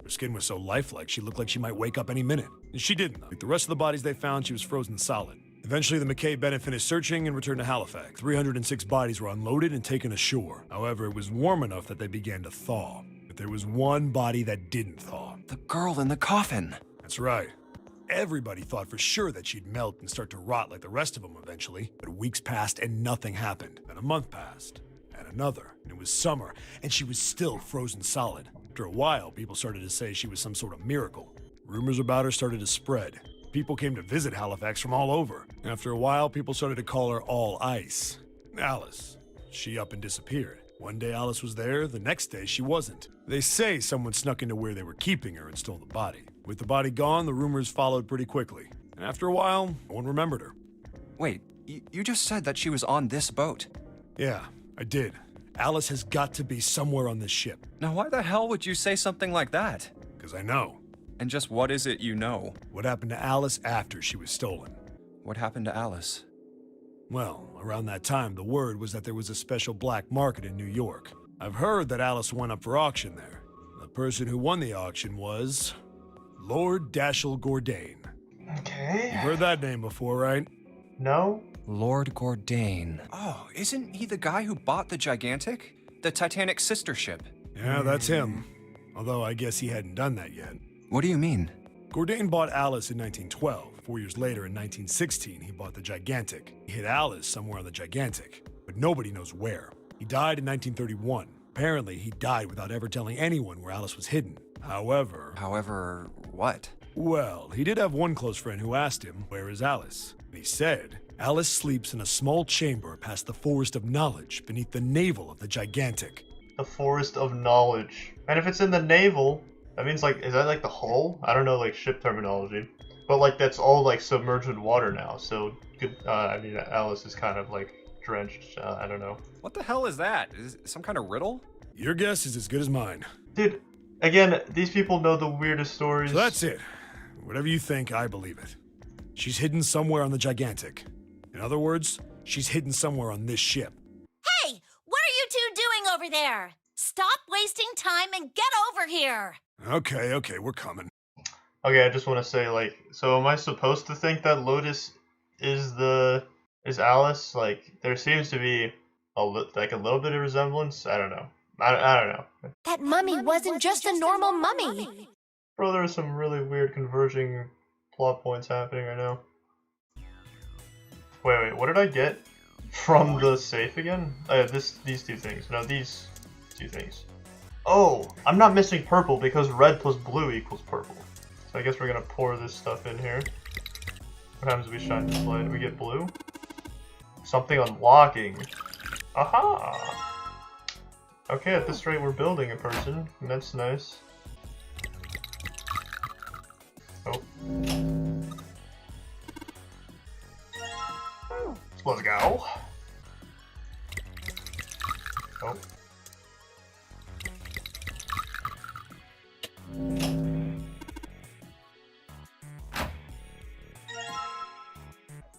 Her skin was so lifelike, she looked like she might wake up any minute. And she didn't, though. Like the rest of the bodies they found, she was frozen solid. Eventually, the McKay Bennett finished searching and returned to Halifax. 306 bodies were unloaded and taken ashore. However, it was warm enough that they began to thaw. But there was one body that didn't thaw. The girl in the coffin. That's right. Everybody thought for sure that she'd melt and start to rot like the rest of them eventually. But weeks passed and nothing happened. Then a month passed, and another, and it was summer, and she was still frozen solid. After a while, people started to say she was some sort of miracle. Rumors about her started to spread. People came to visit Halifax from all over. After a while, people started to call her All Ice. Alice. She up and disappeared. One day Alice was there, the next day she wasn't. They say someone snuck into where they were keeping her and stole the body. With the body gone, the rumors followed pretty quickly. And after a while, no one remembered her. Wait, you just said that she was on this boat. Yeah, I did. Alice has got to be somewhere on this ship. Now why the hell would you say something like that? Because I know. And just what is it you know? What happened to Alice after she was stolen? What happened to Alice? Well, around that time, the word was that there was a special black market in New York. I've heard that Alice went up for auction there. The person who won the auction was Lord Dashiell Gordain. Okay. You've heard that name before, right? No? Lord Gordain. Oh, isn't he the guy who bought the Gigantic? The Titanic sister ship? Yeah, that's him. Although I guess he hadn't done that yet. What do you mean? Gordain bought Alice in 1912. 4 years later, in 1916, he bought the Gigantic. He hid Alice somewhere on the Gigantic, but nobody knows where. He died in 1931. Apparently, he died without ever telling anyone where Alice was hidden. However, What? well, he did have one close friend who asked him, "Where is Alice?" And he said, "Alice sleeps in a small chamber past the Forest of Knowledge beneath the navel of the Gigantic." The Forest of Knowledge. And if it's in the naval, that means like, is that like the hull? I don't know like ship terminology. But like that's all like submerged in water now, so good, I mean Alice is kind of like drenched, I don't know. What the hell is that? Is it some kind of riddle? Your guess is as good as mine. Dude, again, these people know the weirdest stories. So that's it. Whatever you think, I believe it. She's hidden somewhere on the Gigantic. In other words, she's hidden somewhere on this ship. Hey, what are you two doing over there? Stop wasting time and get over here. Okay, we're coming. Okay, I just want to say, like, so am I supposed to think that Lotus is Alice? Like, there seems to be a little bit of resemblance. I don't know. I don't know. That mummy wasn't just a normal mummy. Bro, there are some really weird converging plot points happening right now. Wait, what did I get from the safe again? These two things. No, these two things. Oh, I'm not missing purple because red plus blue equals purple. So I guess we're gonna pour this stuff in here. What happens if we shine this light? We get blue? Something unlocking. Aha! Okay, at this rate we're building a person, and that's nice. Oh. Let's go. Oh.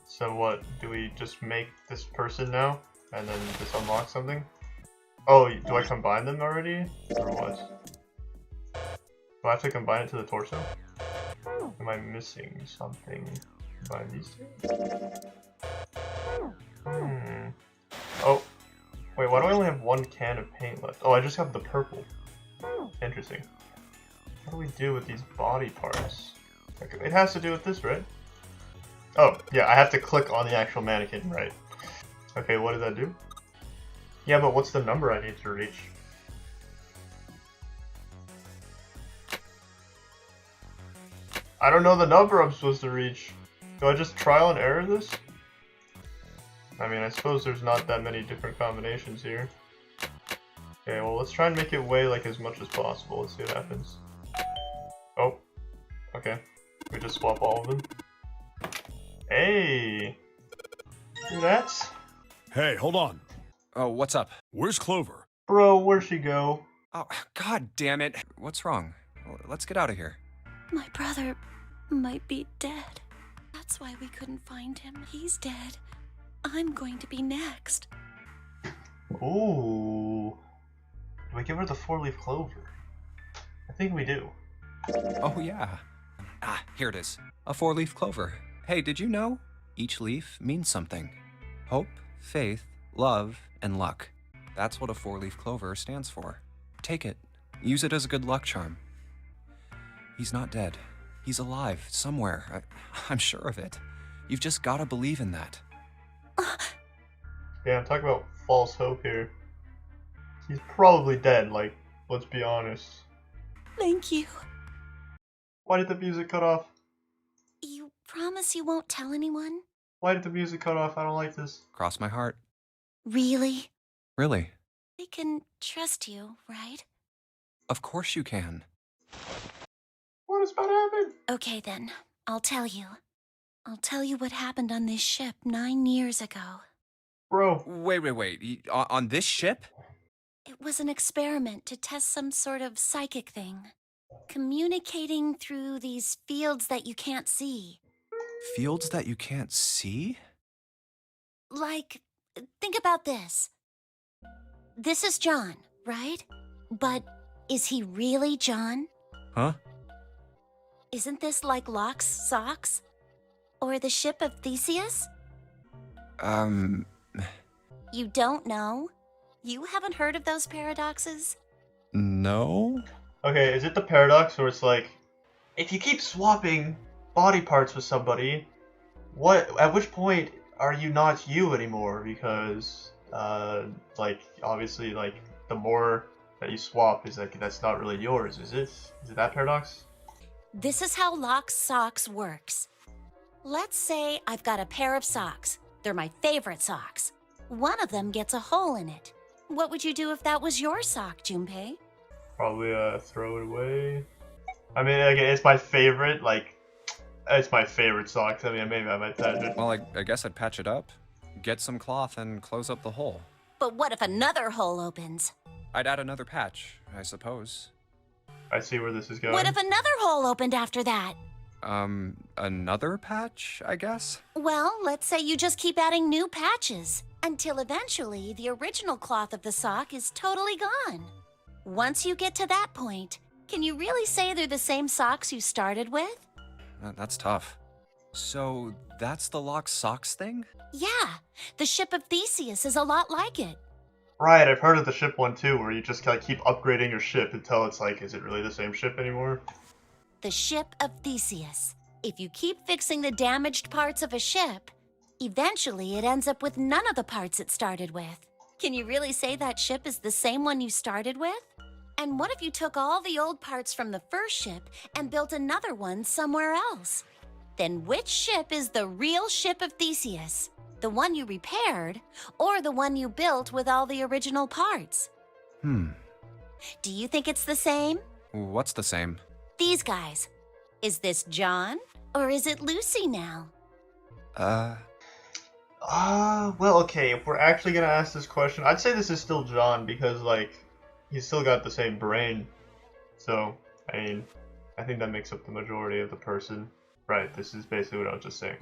So what, do we just make this person now? And then just unlock something? Oh, do I combine them already? Or what? Do I have to combine it to the torso? Am I missing something? Combine these two? Oh. Wait, why do I only have one can of paint left? Oh, I just have the purple. Interesting. What do we do with these body parts? Okay, it has to do with this, right? Oh, yeah, I have to click on the actual mannequin, right. Okay, what did that do? Yeah, but what's the number I need to reach? I don't know the number I'm supposed to reach. Do I just trial and error this? I mean, I suppose there's not that many different combinations here. Okay, well, let's try and make it weigh like as much as possible. Let's see what happens. Oh, okay. We just swap all of them. Hey! Do that? Hey, hold on. Oh, what's up? Where's Clover? Bro, where'd she go? Oh, god damn it. What's wrong? Let's get out of here. My brother might be dead. That's why we couldn't find him. He's dead. I'm going to be next. Ooh. Do we give her the 4-leaf clover? I think we do. Oh, yeah. Ah, here it is. A 4-leaf clover. Hey, did you know? Each leaf means something. Hope, faith, love, and luck. That's what a 4-leaf clover stands for. Take it. Use it as a good luck charm. He's not dead. He's alive, somewhere. I'm sure of it. You've just gotta believe in that. Yeah, I'm talking about false hope here. He's probably dead, like, let's be honest. Thank you. Why did the music cut off? You promise you won't tell anyone? Why did the music cut off? I don't like this. Cross my heart. Really? Really? They can trust you, right? Of course you can. What is about to happen? Okay then, I'll tell you. I'll tell you what happened on this ship 9 years ago. Bro. Wait. On this ship? It was an experiment to test some sort of psychic thing. Communicating through these fields that you can't see. Fields that you can't see? Like, think about this. This is John, right? But is he really John? Huh? Isn't this like Locke's socks? Or the ship of Theseus? You don't know? You haven't heard of those paradoxes? No? Okay, is it the paradox where it's like, if you keep swapping body parts with somebody, at which point are you not you anymore? Because, like, obviously, like, the more that you swap is like, that's not really yours, is it? Is it that paradox? This is how Locke's socks works. Let's say I've got a pair of socks. They're my favorite socks. One of them gets a hole in it. What would you do if that was your sock, Junpei? Probably, throw it away. I mean, again, it's my favorite, like, it's my favorite socks. I mean, maybe I might touch it. Well, I guess I'd patch it up, get some cloth, and close up the hole. But what if another hole opens? I'd add another patch, I suppose. I see where this is going. What if another hole opened after that? Another patch, I guess? Well, let's say you just keep adding new patches until eventually the original cloth of the sock is totally gone. Once you get to that point, can you really say they're the same socks you started with? That's tough. So, that's the Locke's socks thing? Yeah, the ship of Theseus is a lot like it. Right, I've heard of the ship one too, where you just kind of keep upgrading your ship until it's like, is it really the same ship anymore? The ship of Theseus. If you keep fixing the damaged parts of a ship, eventually it ends up with none of the parts it started with. Can you really say that ship is the same one you started with? And what if you took all the old parts from the first ship and built another one somewhere else? Then which ship is the real ship of Theseus? The one you repaired, or the one you built with all the original parts? Do you think it's the same? What's the same? These guys. Is this John, or is it Lucy now? Well, okay, if we're actually gonna ask this question, I'd say this is still John, because, like, he's still got the same brain. So, I mean, I think that makes up the majority of the person. Right, this is basically what I was just saying.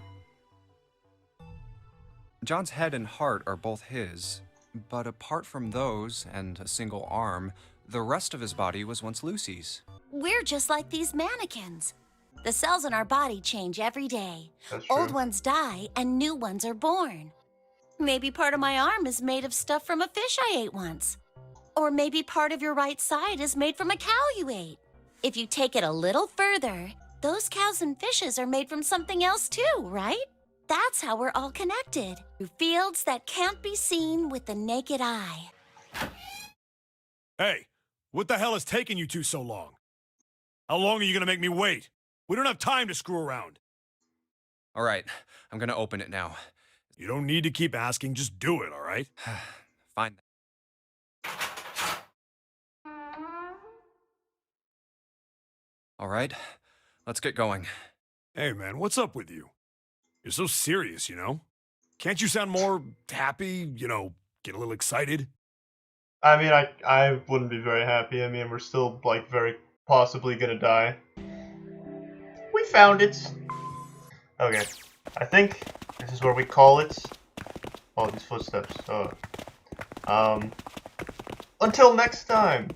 John's head and heart are both his, but apart from those and a single arm, the rest of his body was once Lucy's. We're just like these mannequins. The cells in our body change every day. That's true. Old ones die and new ones are born. Maybe part of my arm is made of stuff from a fish I ate once. Or maybe part of your right side is made from a cow you ate. If you take it a little further, those cows and fishes are made from something else too, right? That's how we're all connected, through fields that can't be seen with the naked eye. Hey, what the hell is taking you two so long? How long are you gonna make me wait? We don't have time to screw around. All right, I'm gonna open it now. You don't need to keep asking, just do it, all right? Fine. All right, let's get going. Hey, man, what's up with you? You're so serious, you know? Can't you sound more happy, you know, get a little excited? I mean, I wouldn't be very happy. I mean, we're still, like, very possibly gonna die. We found it! Okay, I think this is where we call it. Oh, these footsteps. Until next time!